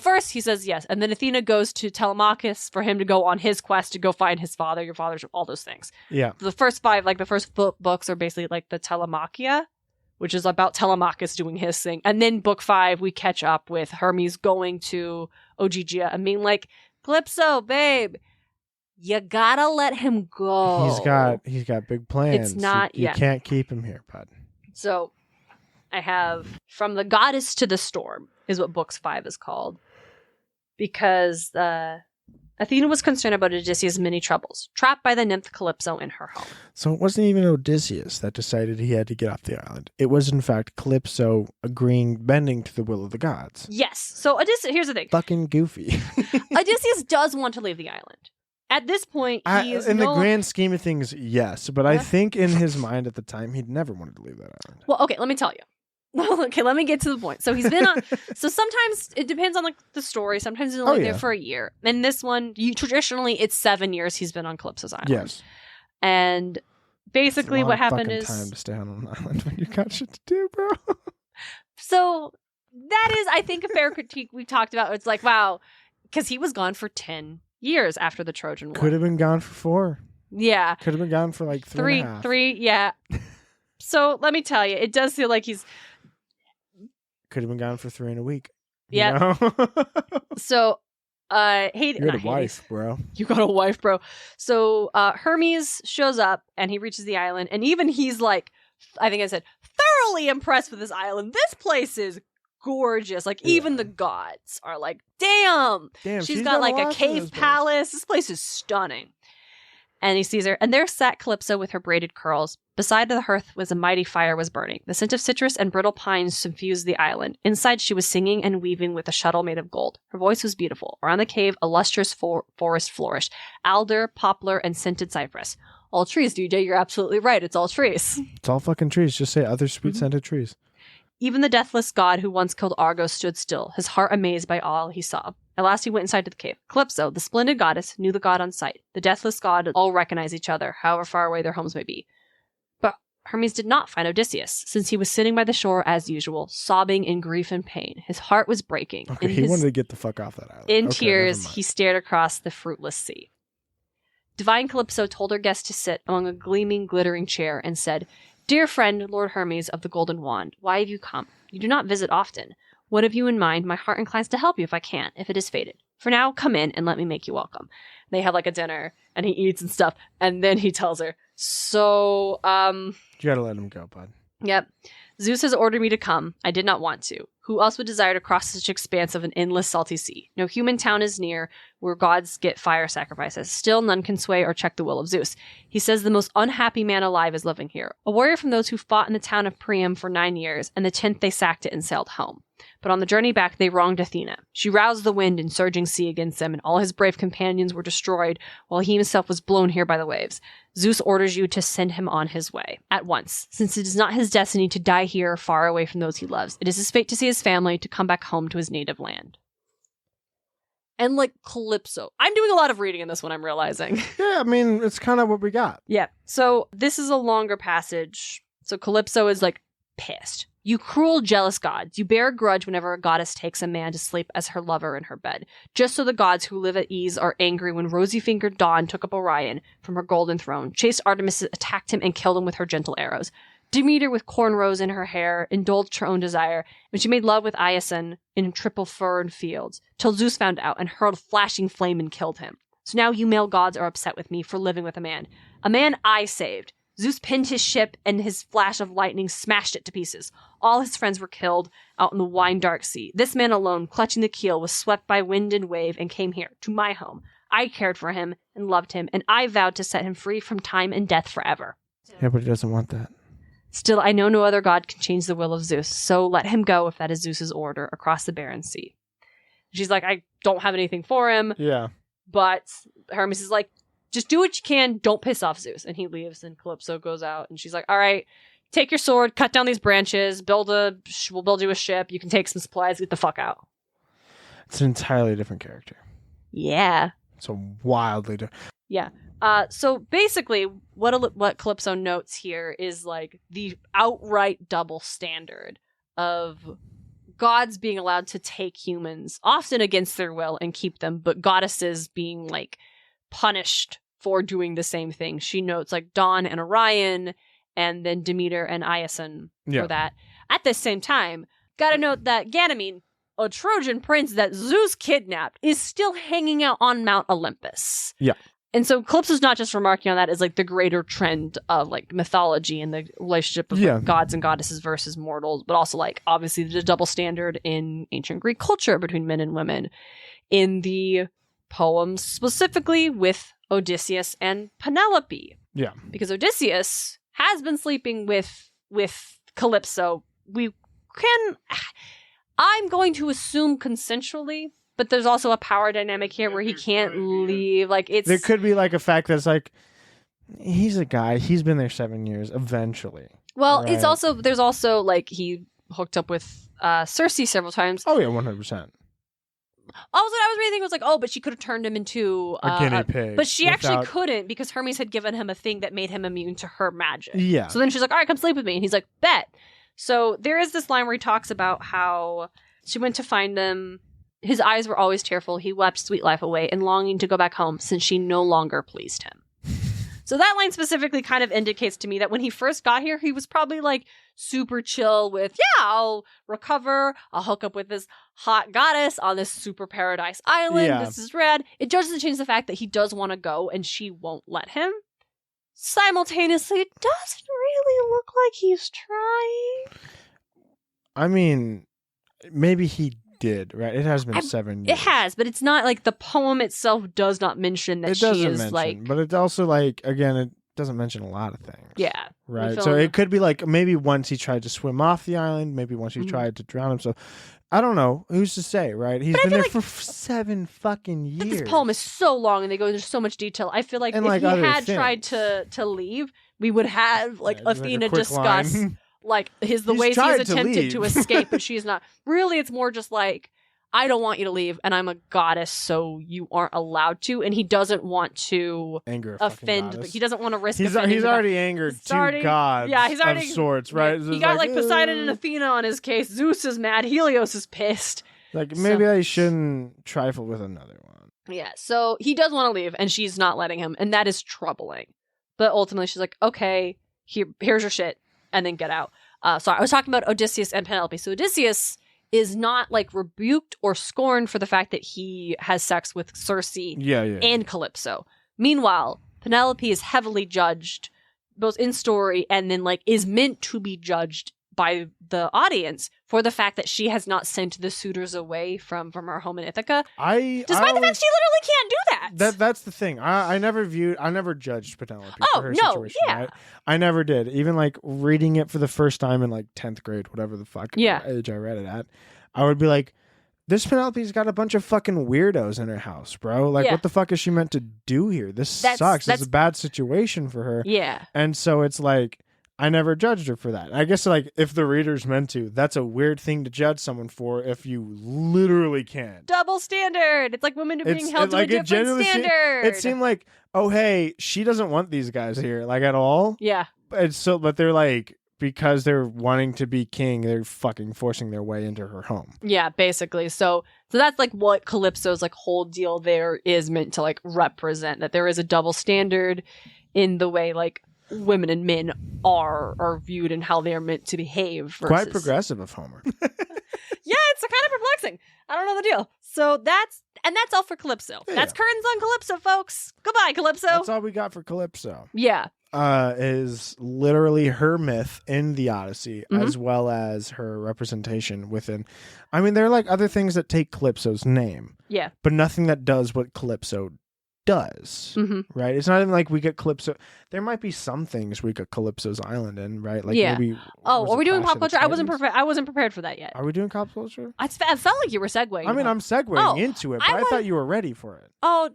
first he says yes. And then Athena goes to Telemachus for him to go on his quest to go find his father, your father's, all those things. Yeah. The first 5, the first books are basically the Telemachia, which is about Telemachus doing his thing. And then book 5, we catch up with Hermes going to Ogygia and being like, Calypso, babe, you gotta let him go. He's got big plans. It's not you can't keep him here, bud. So I have From the Goddess to the Storm is what books 5 is called. Because Athena was concerned about Odysseus' many troubles, trapped by the nymph Calypso in her home. So it wasn't even Odysseus that decided he had to get off the island. It was, in fact, Calypso bending to the will of the gods. Yes. So Odysseus, here's the thing. Fucking goofy. Odysseus does want to leave the island. At this point, he is in the grand scheme of things, yes. But I think in his mind at the time, he'd never wanted to leave that island. Well, okay, let me tell you. Well, okay, let me get to the point. So he's been on. So sometimes it depends on the story. Sometimes he's only there for a year. And this one, traditionally, it's 7 years he's been on Calypso's island. Yes. And basically, what happened is time to stay on an island when you got shit to do, bro. So that is, I think, a fair critique we talked about. It's like, wow, because he was gone for 10 years after the Trojan War. Could have been gone for 4. Yeah. Could have been gone for 3 and a half. 3, yeah. So let me tell you, it does feel like he's. Could have been gone for 3 in a week. Yeah. So, you got a wife, bro. You got a wife, bro. So, Hermes shows up and he reaches the island, and even he's like, I think I said, thoroughly impressed with this island. This place is gorgeous. Even the gods are like, damn she's got a cave palace. This place is stunning. And he sees her, and there sat Calypso with her braided curls. Beside the hearth was a mighty fire was burning. The scent of citrus and brittle pines suffused the island. Inside she was singing and weaving with a shuttle made of gold. Her voice was beautiful. Around the cave a lustrous forest flourished. Alder, poplar, and scented cypress. All trees, DJ, you're absolutely right. It's all trees. It's all fucking trees. Just say other sweet scented trees. Even the deathless god who once killed Argos stood still, his heart amazed by all he saw. At last he went inside to the cave. Calypso, the splendid goddess, knew the god on sight. The deathless god all recognize each other, however far away their homes may be. But Hermes did not find Odysseus, since he was sitting by the shore as usual, sobbing in grief and pain. His heart was breaking. Okay, he wanted to get the fuck off that island. In tears, he stared across the fruitless sea. Divine Calypso told her guest to sit among a gleaming, glittering chair and said, Dear friend, Lord Hermes of the Golden Wand, why have you come? You do not visit often. What have you in mind? My heart inclines to help you if I can, if it is fated. For now, come in and let me make you welcome. They have a dinner and he eats and stuff. And then he tells her, so, you gotta let him go, bud. Yep. Zeus has ordered me to come. I did not want to. Who else would desire to cross such expanse of an endless salty sea? No human town is near. where gods get fire sacrifices. Still, none can sway or check the will of Zeus. He says the most unhappy man alive is living here. A warrior from those who fought in the town of Priam for 9 years, and the 10th they sacked it and sailed home. But on the journey back, they wronged Athena. She roused the wind and surging sea against him, and all his brave companions were destroyed, while he himself was blown here by the waves. Zeus orders you to send him on his way at once, since it is not his destiny to die here far away from those he loves. It is his fate to see his family, to come back home to his native land. And like Calypso. I'm doing a lot of reading in this one, I'm realizing. Yeah, I mean, it's kind of what we got. Yeah. So this is a longer passage. So Calypso is like pissed. You cruel, jealous gods, you bear a grudge whenever a goddess takes a man to sleep as her lover in her bed. Just so the gods who live at ease are angry when rosy-fingered Dawn took up Orion from her golden throne, chased Artemis, attacked him, and killed him with her gentle arrows. Demeter, with cornrows in her hair, indulged her own desire when she made love with Iason in triple furrowed fields, till Zeus found out and hurled flashing flame and killed him. So now you male gods are upset with me for living with a man I saved. Zeus pinned his ship, and his flash of lightning smashed it to pieces. All his friends were killed out in the wine-dark sea. This man alone, clutching the keel, was swept by wind and wave and came here, to my home. I cared for him and loved him, and I vowed to set him free from time and death forever. Yeah, but he doesn't want that. Still, I know no other god can change the will of Zeus, so let him go if that is Zeus's order across the barren sea. She's like, I don't have anything for him. Yeah. But Hermes is like, just do what you can, don't piss off Zeus. And he leaves, and Calypso goes out, and she's like, all right, take your sword, cut down these branches, we'll build you a ship, you can take some supplies, get the fuck out. It's an entirely different character. Yeah. It's a wildly different. Yeah. So basically, what Calypso notes here is like the outright double standard of gods being allowed to take humans, often against their will, and keep them, but goddesses being like punished for doing the same thing. She notes like Dawn and Orion, and then Demeter and Iason for that. At the same time, gotta note that Ganymede, a Trojan prince that Zeus kidnapped, is still hanging out on Mount Olympus. Yeah. And so Calypso's not just remarking on that as like the greater trend of like mythology and the relationship of like, gods and goddesses versus mortals, but also like obviously the double standard in ancient Greek culture between men and women. In the poems specifically with Odysseus and Penelope. Yeah. Because Odysseus has been sleeping with Calypso. I'm going to assume consensually, but there's also a power dynamic here where he can't leave. Like it's there could be like a fact that's like he's a guy, he's been there 7 years eventually. Well, right? There's also like he hooked up with Circe several times. Oh yeah, 100%. Also, I was really thinking was like, but she could have turned him into a guinea pig. But she actually couldn't because Hermes had given him a thing that made him immune to her magic. Yeah. So then she's like, all right, come sleep with me. And he's like, bet. So there is this line where he talks about how she went to find him. His eyes were always tearful. He wept sweet life away and longing to go back home since she no longer pleased him. So that line specifically kind of indicates to me that when he first got here, he was probably like super chill with, I'll recover. I'll hook up with this hot goddess on this super paradise island. Yeah. This is rad. It doesn't change the fact that he does want to go and she won't let him. Simultaneously, it doesn't really look like he's trying. I mean, maybe he did, right? It has been 7 years. It has, but it's not like the poem itself does not mention that she is like. But it's also like, again, it doesn't mention a lot of things. Yeah. Right. So it could be like maybe once he tried to swim off the island, maybe once he tried to drown himself. I don't know. Who's to say, right? He's been there for 7 fucking years. But this poem is so long and they go into so much detail. I feel like if he had tried to leave, we would have like Athena like discuss like the ways he's attempted to escape, but she's not. Really, it's more just like, I don't want you to leave, and I'm a goddess, so you aren't allowed to. And he doesn't want to offend, but he doesn't want to risk. He's already angered two gods of sorts, right? He got like Poseidon and Athena on his case. Zeus is mad. Helios is pissed. Like maybe I shouldn't trifle with another one. Yeah, so he does want to leave, and she's not letting him, and that is troubling. But ultimately, she's like, okay, here's your shit, and then get out. So I was talking about Odysseus and Penelope. So Odysseus is not like rebuked or scorned for the fact that he has sex with Circe and Calypso. Meanwhile, Penelope is heavily judged, both in story and then like is meant to be judged by the audience for the fact that she has not sent the suitors away from her home in Ithaca. Despite the fact she literally can't do that. That's the thing. I never judged Penelope for her situation. Yeah. Right? I never did. Even like reading it for the first time in like 10th grade, whatever the fuck age I read it at, I would be like, this Penelope's got a bunch of fucking weirdos in her house, bro. Like, what the fuck is she meant to do here? This sucks. It's a bad situation for her. Yeah. And so it's like, I never judged her for that. I guess, like, if the reader's meant to, that's a weird thing to judge someone for if you literally can't. Double standard. It's like women are being held to a different standard. It seemed like, oh, hey, she doesn't want these guys here, like, at all. Yeah. But they're like, because they're wanting to be king, they're fucking forcing their way into her home. Yeah, basically. So that's like what Calypso's like whole deal there is meant to like represent, that there is a double standard in the way like women and men are viewed and how they are meant to behave. Quite progressive of Homer. Yeah, it's kind of perplexing. I don't know the deal. So that's all for Calypso. Yeah. That's curtains on Calypso, folks. Goodbye, Calypso. That's all we got for Calypso. Yeah. Is literally her myth in the Odyssey, as well as her representation within. I mean, there are like other things that take Calypso's name. Yeah. But nothing that does what Calypso does. Right? It's not even like we get Calypso. There might be some things we get Calypso's island in, right? Like maybe. Oh, are we doing pop culture? I wasn't prepared for that yet. Are we doing pop culture? I felt like you were segueing. I mean, I'm segueing into it, but I thought you were ready for it. Oh.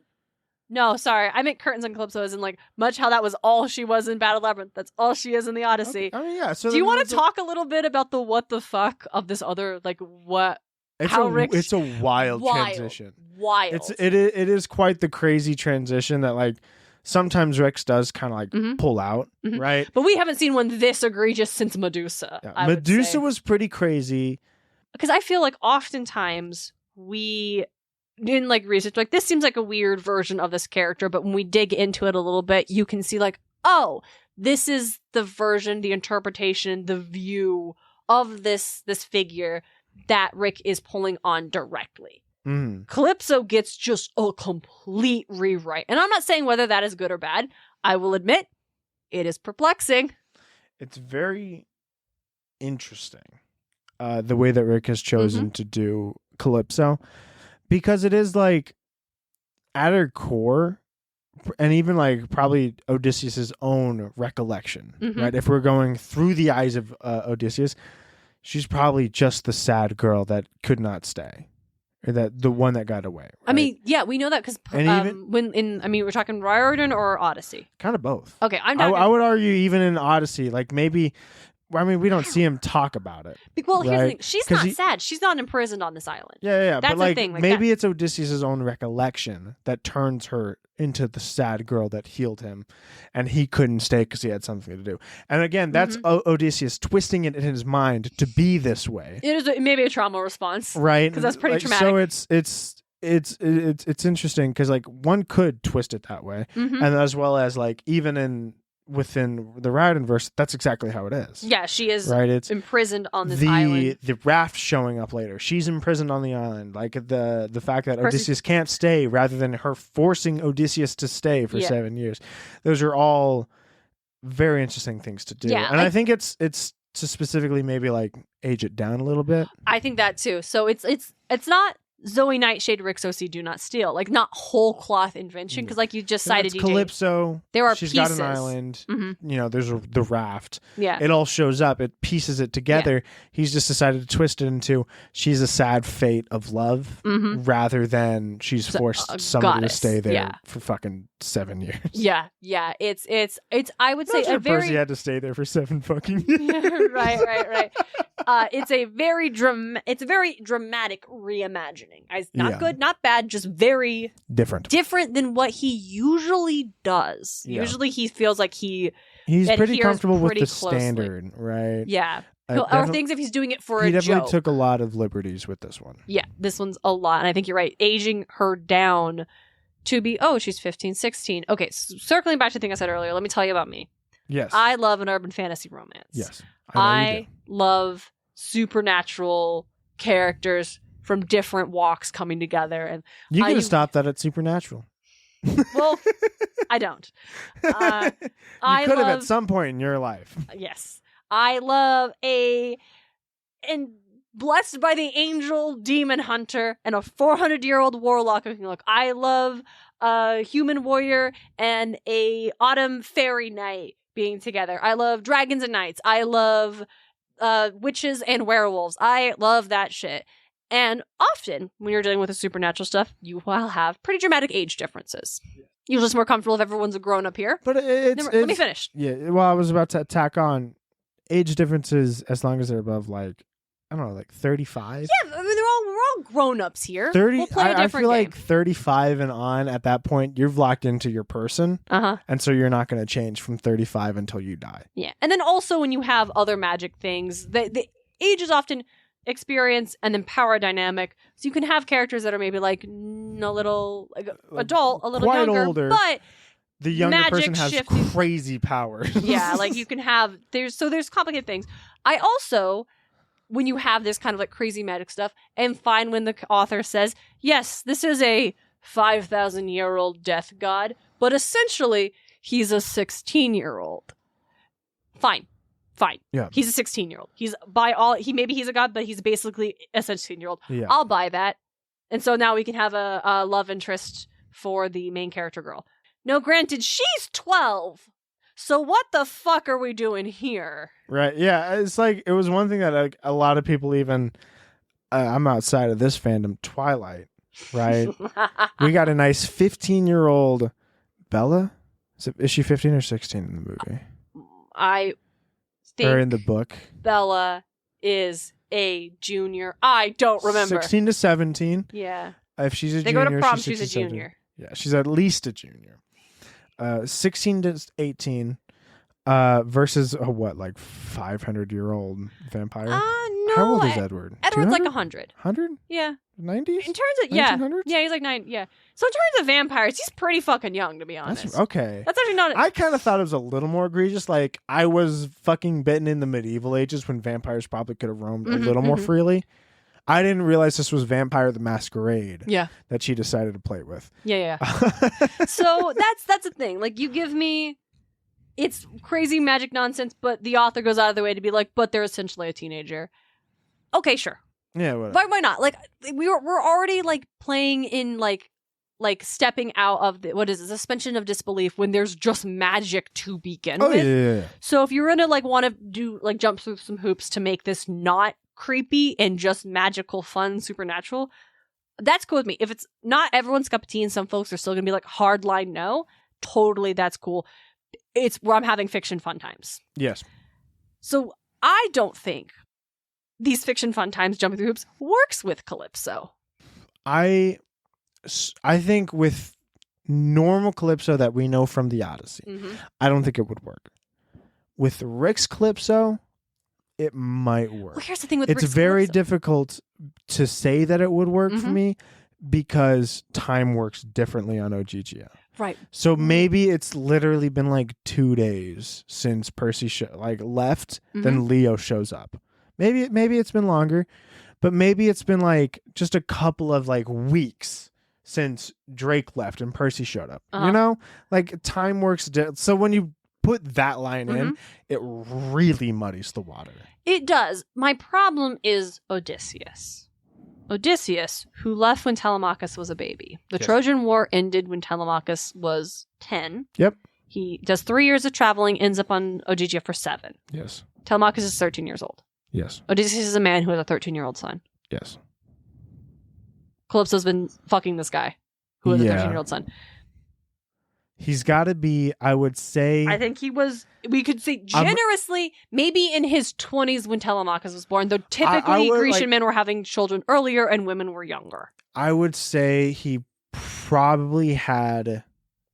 No, sorry. I meant curtains on Calypso as in like much how that was all she was in Battle Labyrinth. That's all she is in the Odyssey. Okay. I mean, yeah. So do you want to talk a little bit about the what the fuck of this other like what? It's a wild transition. Wild. It is quite the crazy transition that like sometimes Rick does kind of like pull out, right? But we haven't seen one this egregious since Medusa. Yeah. Medusa was pretty crazy. Because I feel like oftentimes we in like research, like this seems like a weird version of this character, but when we dig into it a little bit, you can see like, oh, this is the version, the interpretation, the view of this figure that Rick is pulling on directly. Calypso gets just a complete rewrite. And I'm not saying whether that is good or bad. I will admit, it is perplexing. It's very interesting, the way that Rick has chosen to do Calypso. Because it is like at her core, and even like probably Odysseus's own recollection, right? If we're going through the eyes of Odysseus, she's probably just the sad girl that could not stay, or that the one that got away. Right? I mean, yeah, we know that because we're talking Riordan or Odyssey, kind of both. Okay, I would argue even in Odyssey, like maybe. I mean, we don't see him talk about it. Well, here's the thing. She's not sad. She's not imprisoned on this island. Yeah. That's but like, the thing. Like maybe it's Odysseus' own recollection that turns her into the sad girl that healed him, and he couldn't stay because he had something to do. And again, that's Odysseus twisting it in his mind to be this way. It is maybe a trauma response, right? Because that's pretty traumatic. So it's interesting because like one could twist it that way, and as well as like even within the Riordan verse, that's exactly how it is. Yeah, she is It's imprisoned on this island. The raft showing up later. She's imprisoned on the island. Like the fact that Odysseus can't stay rather than her forcing Odysseus to stay for 7 years. Those are all very interesting things to do. Yeah, and I think it's to specifically maybe like age it down a little bit. I think that too. So it's not Zoe Nightshade, Rick's OC Do Not Steal. Like, not whole cloth invention, because like you just cited DJ. Calypso. There are she's pieces. Got an island. You know, there's the raft. Yeah. It all shows up. It pieces it together. Yeah. He's just decided to twist it into she's a sad fate of love rather than she's forced somebody to stay there for fucking 7 years. Yeah. Yeah. It's I would say a very... Percy had to stay there for 7 fucking years. Right. It's a very dramatic reimagining. Not good, not bad, just very different than what he usually does. Yeah. Usually he feels like he's pretty comfortable with the standard, right? Yeah. Or things if he's doing it for a joke. He definitely took a lot of liberties with this one. Yeah, this one's a lot. And I think you're right. Aging her down to be, she's 15, 16. Okay, so circling back to the thing I said earlier, let me tell you about me. Yes. I love an urban fantasy romance. Yes. I love supernatural characters from different walks coming together. And you could have stopped that at supernatural. Well, I don't. You could have at some point in your life. Yes. I love and blessed by the angel demon hunter and a 400-year-old warlock looking look. I love a human warrior and a autumn fairy knight being together. I love dragons and knights. I love witches and werewolves. I love that shit. And often, when you're dealing with the supernatural stuff, you will have pretty dramatic age differences. You're just more comfortable if everyone's a grown-up here. But let me finish. Yeah, well, I was about to tack on age differences as long as they're above, like, I don't know, like 35? Yeah, I mean, we're all grown-ups here. 30, we'll play a different I feel game. like 35 and on, at that point, you've locked into your person. Uh-huh. And so you're not going to change from 35 until you die. Yeah. And then also when you have other magic things, the age is often experience and then power dynamic. So you can have characters that are maybe like a little like adult, a little quite younger, older, but the younger magic person has shifting. crazy powers. Yeah, like you can have there's complicated things. I also, when you have this kind of like crazy magic stuff, am fine when the author says, yes, this is a 5,000-year-old death god, but essentially he's a 16-year-old. Fine. Yeah. He's a 16-year-old. He's a god, but he's basically a 16-year-old. Yeah. I'll buy that. And so now we can have a love interest for the main character girl. No, granted, she's 12. So what the fuck are we doing here? Right. Yeah. It's like, it was one thing that like, a lot of people even, I'm outside of this fandom, Twilight, right? We got a nice 15-year-old Bella. Is she 15 or 16 in the movie? I think or in the book. Bella is a junior. I don't remember. 16 to 17. Yeah. If she's a they junior, go to prom, she's a junior. Yeah, she's at least a junior. 16 to 18 versus a what, like 500-year-old vampire? No. How old is Edward? Edward's like 100. 100? Yeah. 90s? In terms of, yeah. 1900s? Yeah, he's like 9. Yeah. So in terms of vampires, he's pretty fucking young, to be honest. That's okay. That's actually not. I kind of thought it was a little more egregious. Like, I was fucking bitten in the medieval ages when vampires probably could have roamed a little more freely. I didn't realize this was Vampire the Masquerade. Yeah. That she decided to play with. Yeah. So that's the thing. Like, you give me, it's crazy magic nonsense, but the author goes out of their way to be like, but they're essentially a teenager. Okay, sure. Yeah, whatever. Why not? Like, we're already like playing in like stepping out of the suspension of disbelief when there's just magic to begin with. Yeah. So if you're gonna like want to do like jump through some hoops to make this not creepy and just magical, fun, supernatural, that's cool with me. If it's not everyone's cup of tea and some folks are still gonna be like hardline no, totally, that's cool. It's where I'm having fiction fun times. Yes. So I don't think these fiction fun times jumping through hoops works with Calypso. I think with normal Calypso that we know from the Odyssey, I don't think it would work. With Rick's Calypso, it might work. Well, here's the thing with It's Rick's very Calypso. difficult to say that it would work for me because time works differently on Ogygia. Right. So maybe it's literally been like 2 days since Percy left, then Leo shows up. Maybe it's been longer, but maybe it's been like just a couple of like weeks since Drake left and Percy showed up. You know, like time works. So when you put that line in, it really muddies the water. It does. My problem is Odysseus. Odysseus, who left when Telemachus was a baby. The Trojan War ended when Telemachus was 10. Yep. He does 3 years of traveling, ends up on Ogygia for 7. Yes. Telemachus is 13 years old. Yes. Odysseus is a man who has a 13-year-old son. Yes. Calypso's been fucking this guy who has a 13-year-old son. He's got to be, I would say... I think he was, we could say generously, maybe in his 20s when Telemachus was born, though typically Grecian men were having children earlier and women were younger. I would say he probably had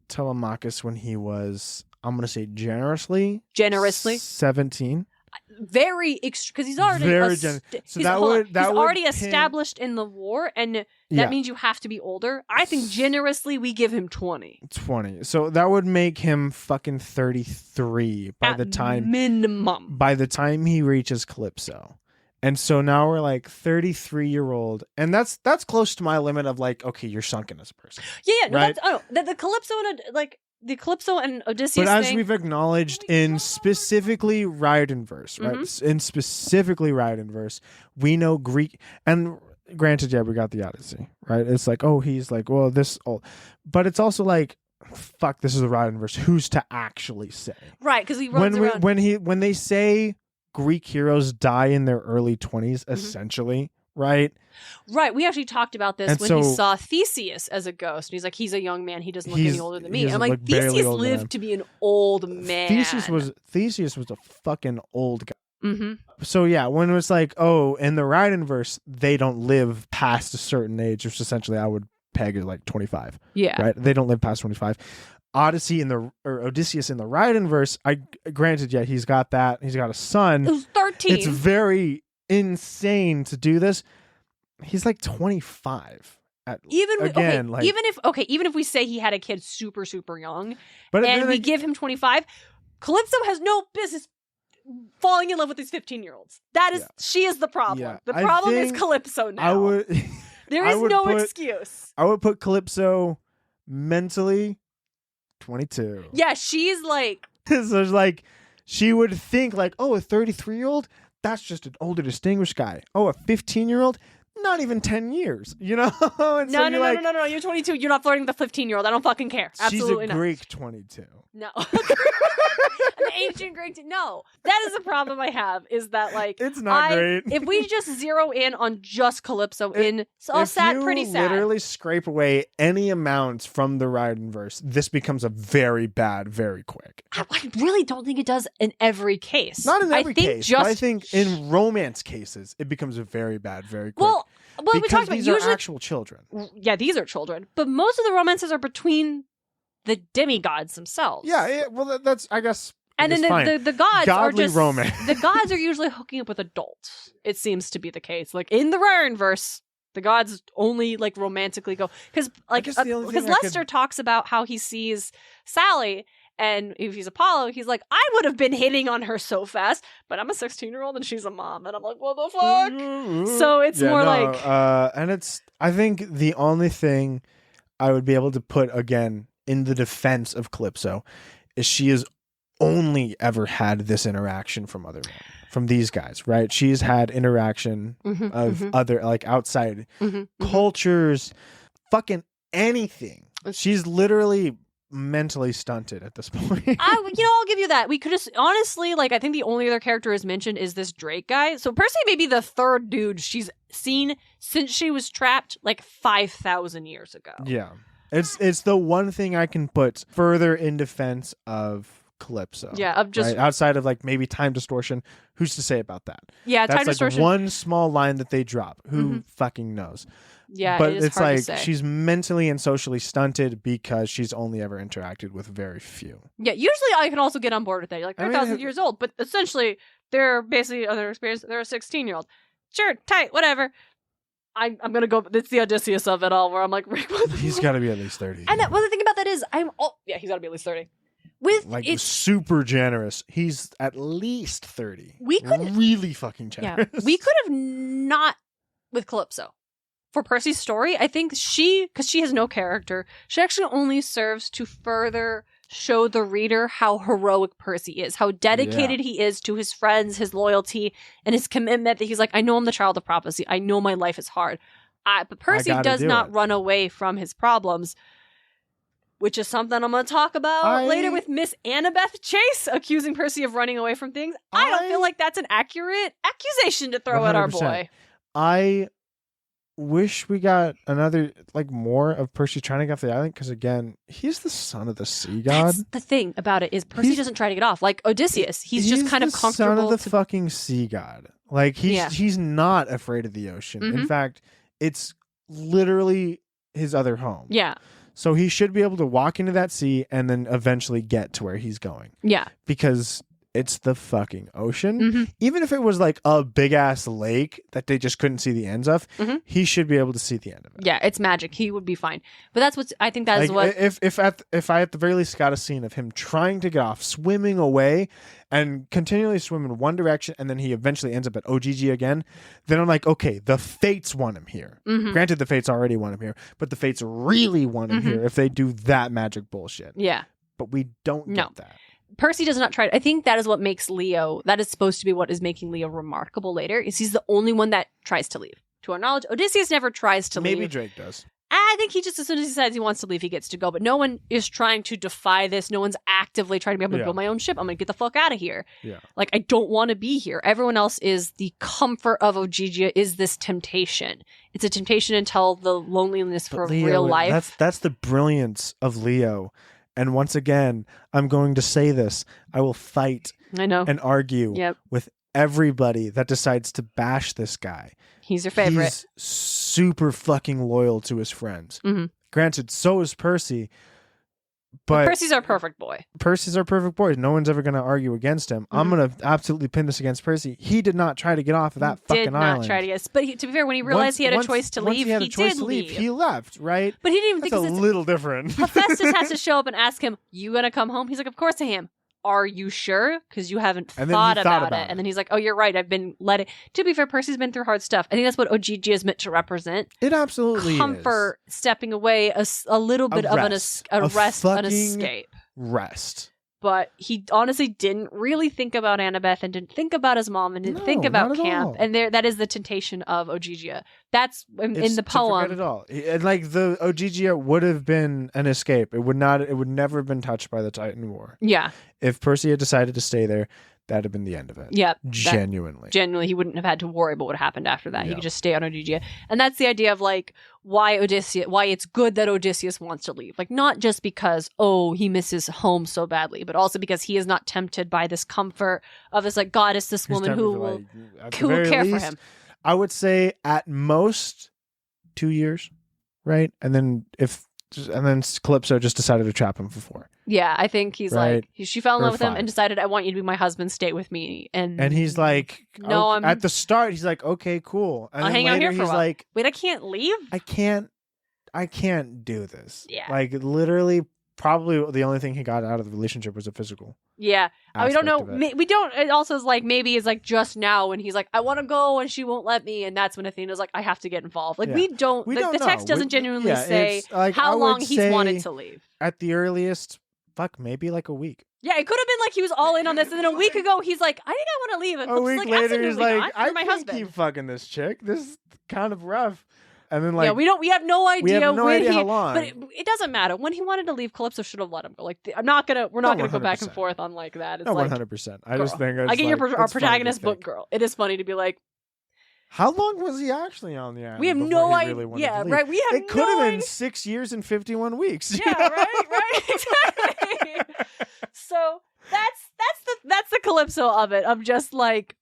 Telemachus when he was, I'm going to say generously 17. Very because he's already he's already established in the war, and that means you have to be older. I think generously we give him 20. So that would make him fucking 33 by the time minimum. By the time he reaches Calypso. And so now we're like 33-year-old, and that's close to my limit of like, okay, you're sunken as a person. Yeah, no, right? the Calypso and like the Calypso and Odysseus But as thing, we've acknowledged in specifically Riordan verse, right? In specifically Riordan verse, we know Greek, and granted, yeah, we got the Odyssey, right? It's like, oh, he's like, well, this, oh, but it's also like, fuck, this is the Riordan verse. Who's to actually say? Right, because he runs around. When they say Greek heroes die in their early 20s, essentially, right? Right, we actually talked about this And when he saw Theseus as a ghost. And he's like, he's a young man. He doesn't look any older than me. And I'm like, Theseus lived to be an old man. Theseus was a fucking old guy. So yeah, when it was like, oh, in the Riordan verse, they don't live past a certain age, which essentially I would peg as like 25. Yeah. Right? They don't live past 25. Odysseus in the Riordan verse, granted, yeah, he's got that. He's got a son. It was 13. It's very insane to do this. He's like 25. Even if we say he had a kid super, super young, and we give him 25, Calypso has no business falling in love with these 15-year-olds. She is the problem. Yeah, the problem is Calypso now. There is no excuse. I would put Calypso mentally 22. Yeah, she's like... So it's like, she would think like, oh, a 33-year-old? That's just an older, distinguished guy. Oh, a 15-year-old? Not even 10 years, you know? And no, you're 22. You're not flirting with a 15-year-old. I don't fucking care. Absolutely not. She's a Greek 22. No. An ancient Greek. No. That is the problem I have, is that, like... It's not great. If we just zero in on just Calypso pretty sad. If you literally scrape away any amounts from the Riordan verse, this becomes a very bad very quick. I really don't think it does in every case. Not in every case, but I think in romance cases, it becomes a very bad very quick. Well, we talked about these are actual children. Yeah, these are children. But most of the romances are between the demigods themselves. Yeah, well, that's, I guess. And then the gods Godly are just romance. The gods are usually hooking up with adults. It seems to be the case. Like in the Riordan verse, the gods only like romantically go because Lester talks about how he sees Sally, and if he's Apollo, he's like, I would have been hitting on her so fast, but I'm a 16-year-old and she's a mom, and I'm like, what the fuck? So it's and it's, I think the only thing I would be able to put again in the defense of Calypso is she has only ever had this interaction from other men, from these guys, right? She's had interaction of other, like outside cultures, fucking anything. She's literally mentally stunted at this point. I'll give you that. We could have honestly, like, I think the only other character is mentioned is this Drake guy. So Percy may be the third dude she's seen since she was trapped like 5,000 years ago. Yeah. It's the one thing I can put further in defense of Calypso. Yeah, of just right? Outside of like maybe time distortion. Who's to say about that? Yeah, that's time distortion. One small line that they drop. Who fucking knows? Yeah, but it's like hard to say. She's mentally and socially stunted because she's only ever interacted with very few. Yeah, usually I can also get on board with that. You're like, they're 1,000 years old, but essentially they're basically other experience. They're a 16-year-old. Sure, tight, whatever. I'm gonna go. It's the Odysseus of it all, where I'm like, Rick, he's got to be at least 30. And the thing about that is, he's got to be at least 30. It's super generous. He's at least 30. We could really fucking generous. Yeah, we could have not with Calypso. For Percy's story, I think because she has no character, she actually only serves to further show the reader how heroic Percy is, how dedicated he is to his friends, his loyalty, and his commitment that he's like, I know I'm the child of prophecy. I know my life is hard. But Percy does not run away from his problems, which is something I'm going to talk about later with Miss Annabeth Chase accusing Percy of running away from things. I don't feel like that's an accurate accusation to throw 100%. At our boy. I wish we got another, like, more of Percy trying to get off the island, because again, he's the son of the sea god. That's the thing about it is Percy doesn't try to get off. Like Odysseus, he's just kind of comfortable. Son of the fucking sea god. Like he's not afraid of the ocean. In fact, it's literally his other home. Yeah. So he should be able to walk into that sea and then eventually get to where he's going. Yeah. Because it's the fucking ocean. Even if it was like a big ass lake that they just couldn't see the ends of, he should be able to see the end of it. Yeah, it's magic. He would be fine. But that's what I think that is what. If I at the very least got a scene of him trying to get off, swimming away, and continually swim in one direction, and then he eventually ends up at Ogygia again, then I'm like, okay, the fates want him here. Granted, the fates already want him here, but the fates really want him here if they do that magic bullshit. Yeah. but we don't get that. Percy does not try. I think that is what makes Leo, that is supposed to be what is making Leo remarkable later, is he's the only one that tries to leave. To our knowledge, Odysseus never tries to leave. Maybe Drake does. I think he just, as soon as he decides he wants to leave, he gets to go. But no one is trying to defy this. No one's actively trying to be able to build my own ship. I'm going to get the fuck out of here. Yeah. Like, I don't want to be here. Everyone else is the comfort of Ogygia is this temptation. It's a temptation until the loneliness for Leo, real life. That's the brilliance of Leo. And once again, I'm going to say this. I will fight and argue with everybody that decides to bash this guy. He's your favorite. He's super fucking loyal to his friends. Mm-hmm. Granted, so is Percy. But Percy's our perfect boy. Percy's our perfect boy. No one's ever going to argue against him. Mm-hmm. I'm going to absolutely pin this against Percy. He did not try to get off of that fucking island. Did not try to get. But to be fair, when he realized he had a choice to leave, he did leave. He left, right? But he didn't even think it's a little different. Hephaestus has to show up and ask him, "You gonna come home?" He's like, "Of course I am." Are you sure? Because you haven't thought about it. And then he's like, oh, you're right. I've been letting... To be fair, Percy's been through hard stuff. I think that's what Ogygia is meant to represent. It absolutely Comfort, is. Stepping away, a little bit of an escape. Rest. But he honestly didn't really think about Annabeth and didn't think about his mom and didn't think about camp. All. And that is the temptation of Ogygia. That's in the poem. Forget it all. And like the Ogygia would have been an escape. It would never have been touched by the Titan War. Yeah. If Percy had decided to stay there, that'd have been the end of it. Yeah. Genuinely, he wouldn't have had to worry about what happened after that. Yeah. He could just stay on Ogygia. And that's the idea of like why it's good that Odysseus wants to leave. Like not just because, he misses home so badly, but also because he is not tempted by this comfort of this like goddess, this woman who will care for him. I would say at most 2 years, right? And then Calypso just decided to trap him for 4. Yeah, I think he's right? She fell in love with him and decided, I want you to be my husband, stay with me. And he's like, no, at the start, he's like, okay, cool. And I'll hang out here for a while. Like, wait, I can't leave? I can't do this. Yeah. Like literally, probably the only thing he got out of the relationship was a physical. Yeah. We don't know. We don't. It also is like, maybe it's like just now when he's like, I want to go and she won't let me. And that's when Athena's like, I have to get involved. Like we don't the text doesn't genuinely say like, how long he's wanted to leave. At the earliest, maybe like a week. Yeah, it could have been like he was all in on this, and then a week ago he's like, I think I want to leave. And a week later he's like, I can't keep fucking this chick. This is kind of rough. And then like, we have no idea how long. But it doesn't matter. When he wanted to leave, Calypso should have let him go. Like we're not gonna go back and forth on like that. It's no, like 100%. I just think I get our protagonist book girl. It is funny to be like, how long was he actually on the island? We have no idea. Really right. We have. It could have been 6 years and 51 weeks. Yeah, right, exactly. So that's the Calypso of it. Of just like,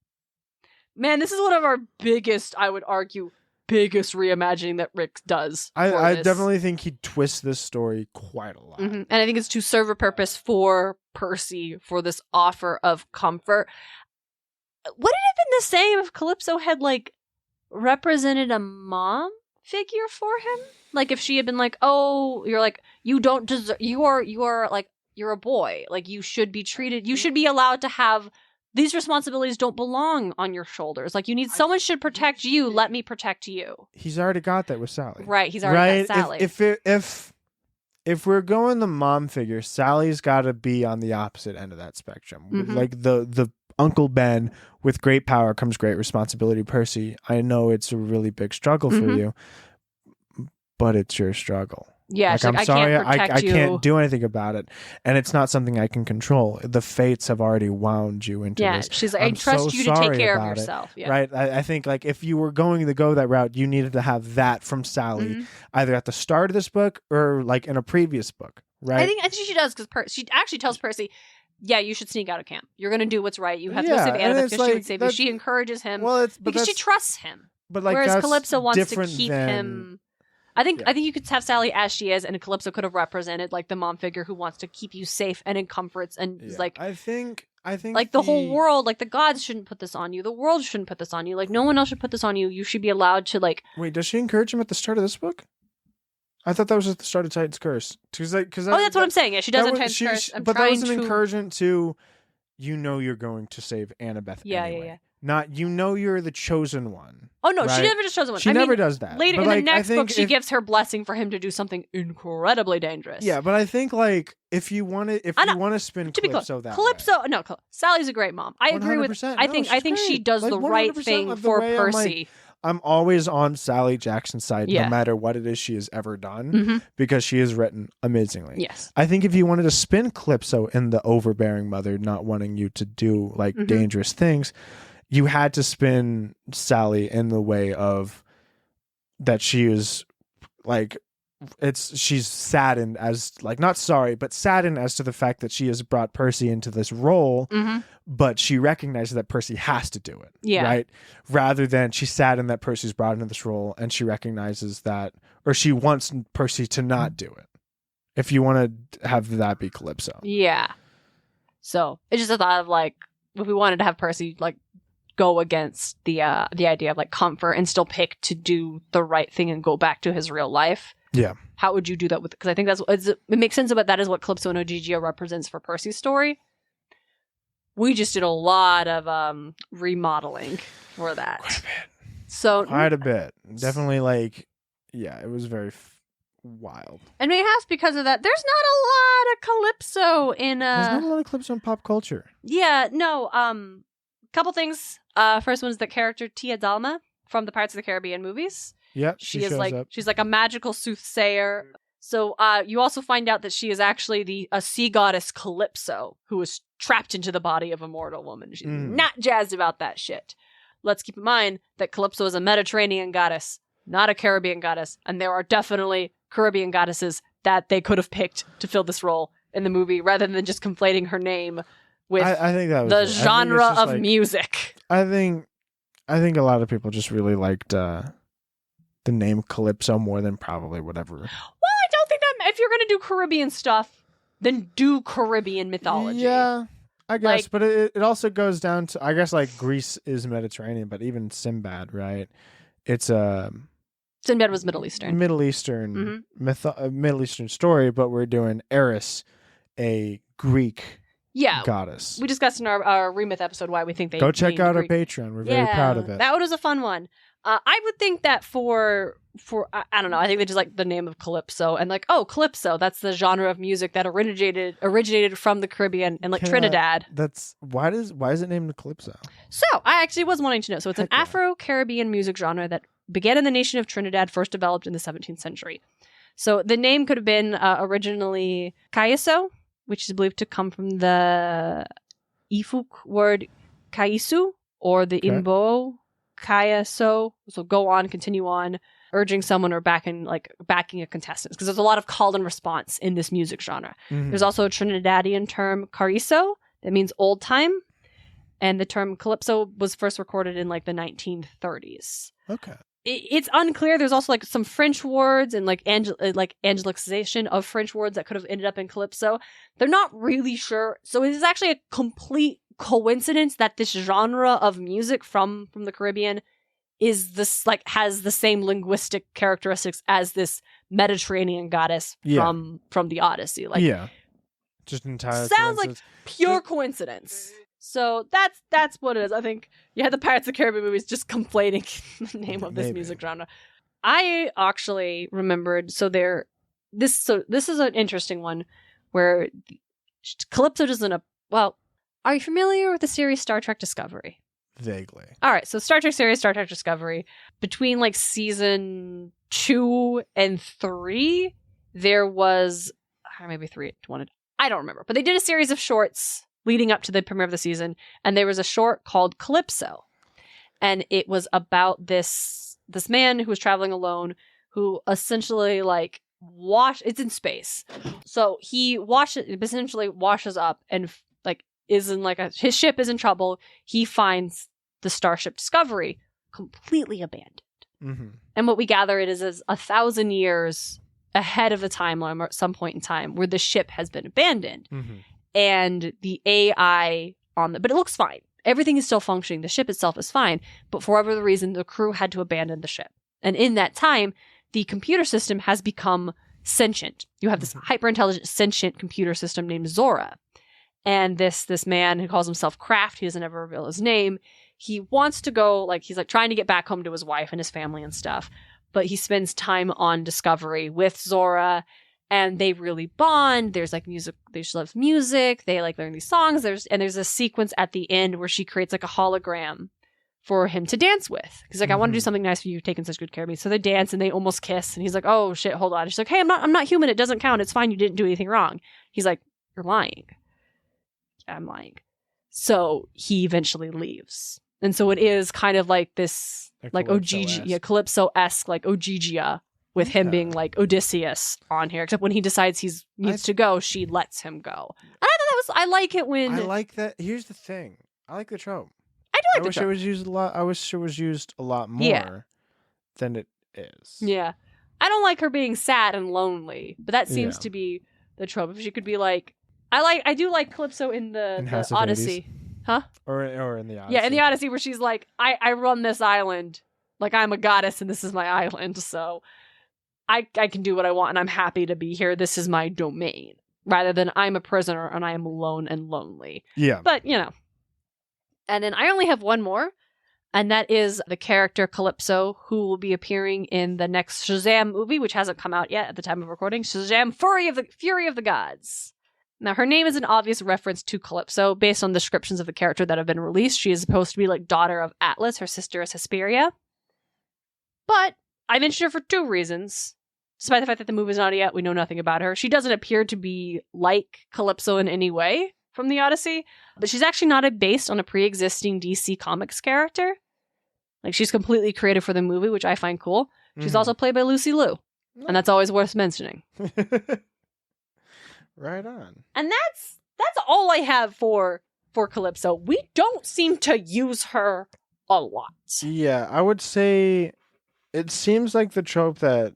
man, this is one of our biggest, I would argue, reimagining that Rick does. I definitely think he twists this story quite a lot. Mm-hmm. And I think it's to serve a purpose for Percy, for this offer of comfort. Would it have been the same if Calypso had like represented a mom figure for him? Like if she had been like, oh, you're like, you don't deserve, you are like, you're a boy. Like you should be treated, you should be allowed to have these responsibilities don't belong on your shoulders. Like you someone should protect you. Let me protect you. He's already got that with Sally. Right. He's already got Sally. If we're going the mom figure, Sally's got to be on the opposite end of that spectrum. Mm-hmm. Like the Uncle Ben, with great power comes great responsibility. Percy, I know it's a really big struggle for you, but it's your struggle. Yeah, like, I'm like, sorry, I can't do anything about it, and it's not something I can control. The fates have already wound you into this. Yeah, she's like, I trust you to take care of yourself. Yeah. Right? I think like if you were going to go that route, you needed to have that from Sally, either at the start of this book or like in a previous book. Right? I think she does because she actually tells Percy, yeah, you should sneak out of camp. You're going to do what's right. You have to go save Annabeth because she would save you. She encourages him because she trusts him. But like, whereas Calypso wants to keep him. I think you could have Sally as she is, and Calypso could have represented like the mom figure who wants to keep you safe and in comforts, and is like, I think like the whole world, like the gods shouldn't put this on you, the world shouldn't put this on you, like no one else should put this on you. You should be allowed to like. Wait, does she encourage him at the start of this book? I thought that was at the start of Titan's Curse. That's what I'm saying. Yeah, she does in Titan's Curse. But that was an encouragement to, you're going to save Annabeth. Yeah, anyway. yeah. Not, you're the chosen one. Oh, no, right? she never just shows him one. She never does that. Later but in the next book, she gives her blessing for him to do something incredibly dangerous. Yeah, but I think like if you want to spin Calypso that way. Sally's a great mom. I agree with. I think she does like the right thing for Percy. I'm always on Sally Jackson's side, no matter what it is she has ever done, because she is written amazingly. Yes. I think if you wanted to spin Calypso in the overbearing mother, not wanting you to do like dangerous things, you had to spin Sally in the way of that she is like, she's saddened as like, not sorry, but saddened as to the fact that she has brought Percy into this role, but she recognizes that Percy has to do it. Yeah. Right. Rather than she's saddened that Percy's brought into this role and she recognizes that, or she wants Percy to not do it. If you want to have that be Calypso. Yeah. So it's just a thought of like, if we wanted to have Percy like go against the idea of like comfort and still pick to do the right thing and go back to his real life. Yeah. How would you do that with? Because I think it makes sense, but that is what Calypso and Ogygia represents for Percy's story. We just did a lot of remodeling for that. Quite a bit. Definitely like, yeah, it was very wild. And perhaps because of that, there's not a lot of Calypso in There's not a lot of Calypso in pop culture. Yeah, no. Couple things. First one is the character Tia Dalma from the Pirates of the Caribbean movies. Yep, she's like a magical soothsayer. So you also find out that she is actually a sea goddess Calypso who was trapped into the body of a mortal woman. She's not jazzed about that shit. Let's keep in mind that Calypso is a Mediterranean goddess, not a Caribbean goddess, and there are definitely Caribbean goddesses that they could have picked to fill this role in the movie rather than just conflating her name with I think that was the genre of like, music. I think a lot of people just really liked the name Calypso more than probably whatever. Well, I don't think that if you're going to do Caribbean stuff, then do Caribbean mythology. Yeah, I guess. Like, but it also goes down to, I guess, like Greece is Mediterranean, but even Sinbad, right? It's Sinbad was Middle Eastern. Middle Eastern Middle Eastern story, but we're doing Eris, a Greek goddess. We discussed in our Remyth episode why we think they go check out our Patreon. We're very proud of it. That one was a fun one. I would think that for I don't know. I think they just like the name of Calypso and like, oh, Calypso. That's the genre of music that originated from the Caribbean and like Trinidad. That's why is it named Calypso? So I actually was wanting to know. So it's an Afro-Caribbean music genre that began in the nation of Trinidad, first developed in the 17th century. So the name could have been originally Calypso, which is believed to come from the Ifuk word Kaisu or the Imbo Calypso. So go on, continue on, urging someone or backing a contestant. Because there's a lot of call and response in this music genre. There's also a Trinidadian term, Cariso, that means old time. And the term Calypso was first recorded in like the 1930s. Okay. It's unclear. There's also like some French words and like angelicization of French words that could have ended up in Calypso. They're not really sure. So it is actually a complete coincidence that this genre of music from the Caribbean is this like has the same linguistic characteristics as this Mediterranean goddess from the Odyssey. Like, just entirely sounds like pure coincidence. So that's what it is. I think you had the Pirates of the Caribbean movies just conflating the name of this music genre. I actually remembered. This is an interesting one where Calypso doesn't. Well, are you familiar with the series Star Trek Discovery? Vaguely. All right, so Star Trek series Star Trek Discovery, between like season 2 and 3, there was maybe 3. I don't remember, but they did a series of shorts leading up to the premiere of the season, and there was a short called Calypso, and it was about this man who was traveling alone, who essentially like it's in space, so he essentially washes up and like is in like his ship is in trouble. He finds the starship Discovery completely abandoned, and what we gather it is 1,000 years ahead of the timeline, or at some point in time where the ship has been abandoned. And the AI but it looks fine. Everything is still functioning. The ship itself is fine. But for whatever reason, the crew had to abandon the ship. And in that time, the computer system has become sentient. You have this hyper-intelligent, sentient computer system named Zora. And this man who calls himself Kraft, he doesn't ever reveal his name, he wants to go, like, he's like trying to get back home to his wife and his family and stuff. But he spends time on Discovery with Zora, and they really bond. There's like music. She loves music. They like learn these songs. There's a sequence at the end where she creates like a hologram for him to dance with. He's like, I want to do something nice for you. You've taken such good care of me. So they dance and they almost kiss. And he's like, oh shit, hold on. She's like, hey, I'm not human. It doesn't count. It's fine. You didn't do anything wrong. He's like, you're lying. Yeah, I'm lying. So he eventually leaves. And so it is kind of like this, like Ogygia, Calypso-esque, like Ogygia, with him being like Odysseus on here. Except when he decides he needs to go, she lets him go. And I thought I like it when... I like that. Here's the thing. I like the trope. I wish it was used a lot. I wish it was used a lot more than it is. Yeah. I don't like her being sad and lonely, but that seems to be the trope. If she could be like... I do like Calypso in the Odyssey. Huh? Or in the Odyssey. Yeah, in the Odyssey where she's like, I run this island. Like, I'm a goddess and this is my island, so I can do what I want and I'm happy to be here. This is my domain. Rather than I'm a prisoner and I am alone and lonely. Yeah. But, you know. And then I only have one more, and that is the character Calypso, who will be appearing in the next Shazam movie, which hasn't come out yet at the time of recording. Shazam, Fury of the Gods. Now, her name is an obvious reference to Calypso based on descriptions of the character that have been released. She is supposed to be like daughter of Atlas. Her sister is Hesperia. But I mentioned her for two reasons. Despite the fact that the movie is not out yet, we know nothing about her. She doesn't appear to be like Calypso in any way from the Odyssey, but she's actually not based on a pre-existing DC Comics character. Like, she's completely created for the movie, which I find cool. She's also played by Lucy Liu, and that's always worth mentioning. Right on. And that's all I have for Calypso. We don't seem to use her a lot. Yeah, I would say it seems like the trope that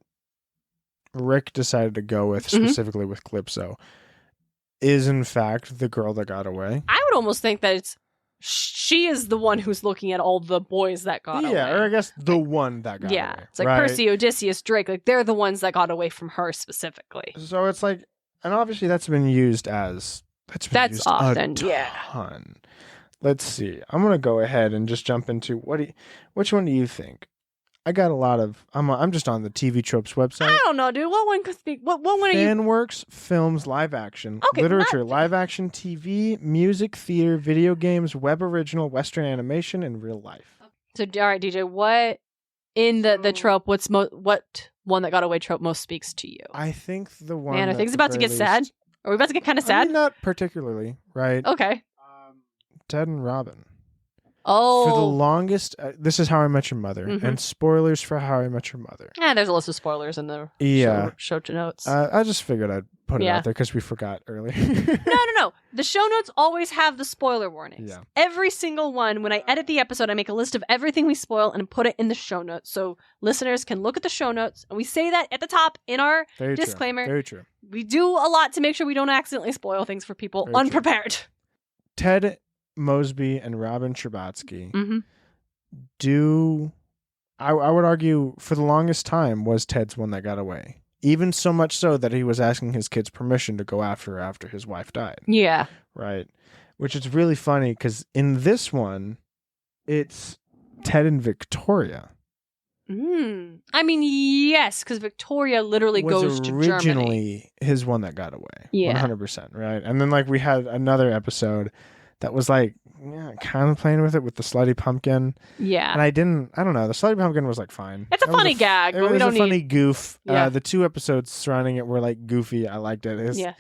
Rick decided to go with, specifically with Calypso, is in fact the girl that got away. I would almost think that she is the one who's looking at all the boys that got away. Yeah, or I guess the one that got away. Yeah, it's like Percy, Odysseus, Drake. Like, they're the ones that got away from her specifically. So it's like, and obviously that's been used as... That's used often, a ton. Let's see. I'm going to go ahead and just jump into... which one do you think? I got a lot of... I'm just on the TV Tropes website. I don't know, dude. What one could speak? What one are you... Fanworks, films, live action, literature, live action, TV, music, theater, video games, web original, Western animation, and real life. So, all right, DJ, what in the trope, what one that got away trope most speaks to you? I think the one... Man, are things about to get sad? Are we about to get kind of sad? I mean, not particularly, right? Okay. Ted and Robin. Oh. For the longest, this is How I Met Your Mother, and spoilers for How I Met Your Mother. Yeah, there's a list of spoilers in the show notes. I just figured I'd put it out there because we forgot earlier. No. The show notes always have the spoiler warnings. Yeah. Every single one, when I edit the episode, I make a list of everything we spoil and put it in the show notes so listeners can look at the show notes. And we say that at the top in our disclaimer. Very true. We do a lot to make sure we don't accidentally spoil things for people unprepared. True. Ted Mosby and Robin Scherbatsky I would argue for the longest time was Ted's one that got away. Even so much so that he was asking his kids permission to go after her after his wife died. Yeah. Right. Which is really funny because in this one, it's Ted and Victoria. I mean, yes, because Victoria literally goes to Germany. Was originally his one that got away. Yeah. 100%. Right. And then like we had another episode that was like, kind of playing with it with the Slutty Pumpkin. Yeah. And I don't know. The Slutty Pumpkin was like fine. It's a funny gag, but we don't need... It was a funny goof. Yeah. The two episodes surrounding it were like goofy. I liked it. Yeah.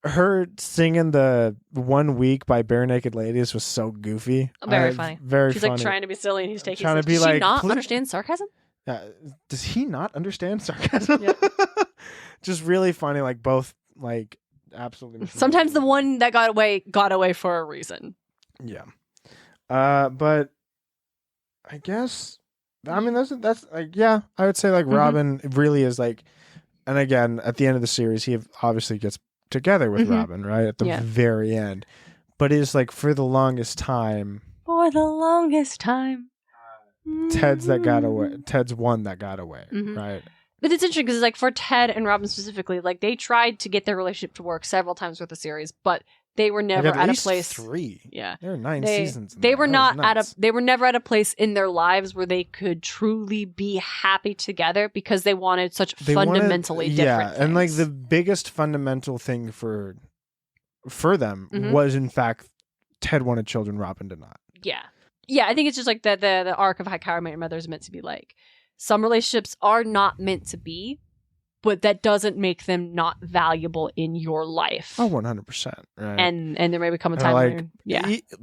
Her singing the 1 Week by Bare Naked Ladies was so goofy. Very funny. Very She's funny. Like trying to be silly and he's taking trying to be Does like, she not understand sarcasm? Does he not understand sarcasm? Yeah. Just really funny, like both like absolutely. Sometimes the one that got away for a reason. Yeah. But I guess that's like, yeah, I would say like Robin really is like, and again at the end of the series he obviously gets together with Robin, right? At the very end. But it's like for the longest time. Ted's one that got away, right? But it's interesting because it's like for Ted and Robin specifically, like they tried to get their relationship to work several times with the series, but they were never at a place. 3. Yeah, there were 9 seasons. They were not they were never at a place in their lives where they could truly be happy together because they wanted such fundamentally different things. And like the biggest fundamental thing for them was in fact Ted wanted children, Robin did not. Yeah, I think it's just like the arc of How I Met Your Mother is meant to be like. Some relationships are not meant to be, but that doesn't make them not valuable in your life. Oh, 100%. Right. And there may become a time where,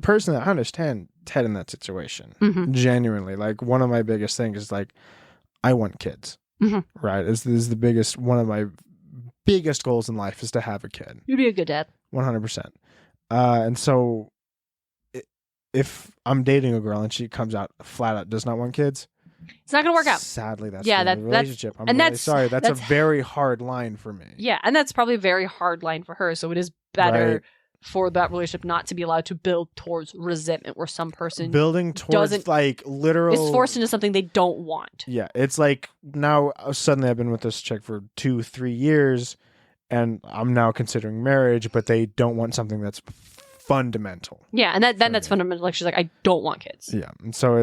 personally, I understand Ted in that situation. Genuinely. Like, one of my biggest things is like, I want kids. Right? This is the biggest, one of my biggest goals in life is to have a kid. You'd be a good dad. 100%. And so, if I'm dating a girl and she comes out flat out does not want kids, it's not going to work out. Sadly, that's the relationship. I'm really sorry. That's a very hard line for me. Yeah, and that's probably a very hard line for her. So it is better for that relationship not to be allowed to build towards resentment where some person building towards like literal is forced into something they don't want. Yeah, it's like now suddenly I've been with this chick for 2-3 years and I'm now considering marriage, but they don't want something that's fundamental. Yeah, and that's fundamental. Like she's like, I don't want kids. Yeah, and so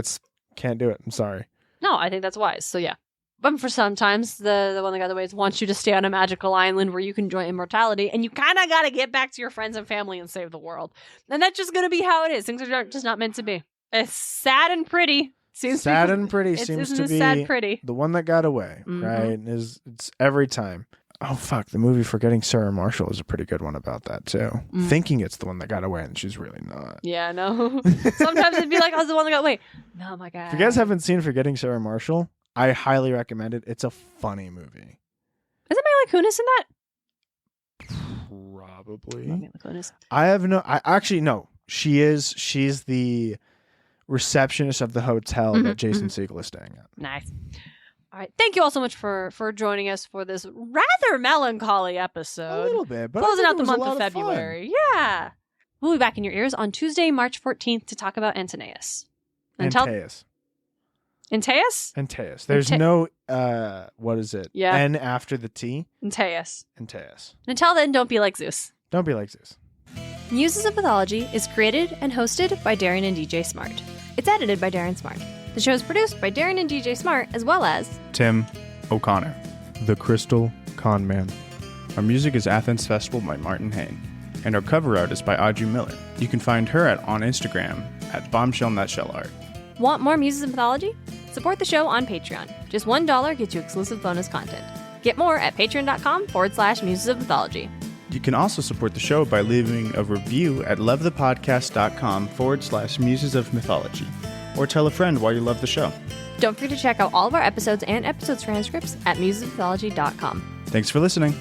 can't do it. I'm sorry. No, I think that's wise. So yeah. But for sometimes, the one that got the ways wants you to stay on a magical island where you can enjoy immortality, and you kind of got to get back to your friends and family and save the world. And that's just going to be how it is. Things are just not meant to be. It's sad and pretty. Seems sad and pretty seems to be sad pretty. The one that got away, right? It's every time. Oh, fuck. The movie Forgetting Sarah Marshall is a pretty good one about that, too. Thinking it's the one that got away, and she's really not. Yeah, no. Sometimes it'd be like, I was the one that got away. No, my God. If you guys haven't seen Forgetting Sarah Marshall, I highly recommend it. It's a funny movie. Isn't Mila Kunis in that? Probably. Mila Kunis. No. She is. She's the receptionist of the hotel that Jason Segel is staying at. Nice. All right. Thank you all so much for joining us for this rather melancholy episode. A little bit, but closing out the month of February. Yeah. We'll be back in your ears on Tuesday, March 14th to talk about Antaeus. Antaeus. There's no, what is it? Yeah. N after the T. Antaeus. Until then, don't be like Zeus. Don't be like Zeus. Muses of Mythology is created and hosted by Darien and DJ Smart. It's edited by Darien Smart. The show is produced by Darien and DJ Smart, as well as Tim O'Connor. The Crystal Con Man. Our music is Athens Festival by Martin Hain. And our cover art is by Audrey Miller. You can find her on Instagram at Bombshell Nutshell Art. Want more Muses of Mythology? Support the show on Patreon. Just $1 gets you exclusive bonus content. Get more at patreon.com/Muses of Mythology. You can also support the show by leaving a review at lovethepodcast.com/Muses of Mythology. Or tell a friend why you love the show. Don't forget to check out all of our episodes and episode transcripts at musesofmythology.com. Thanks for listening.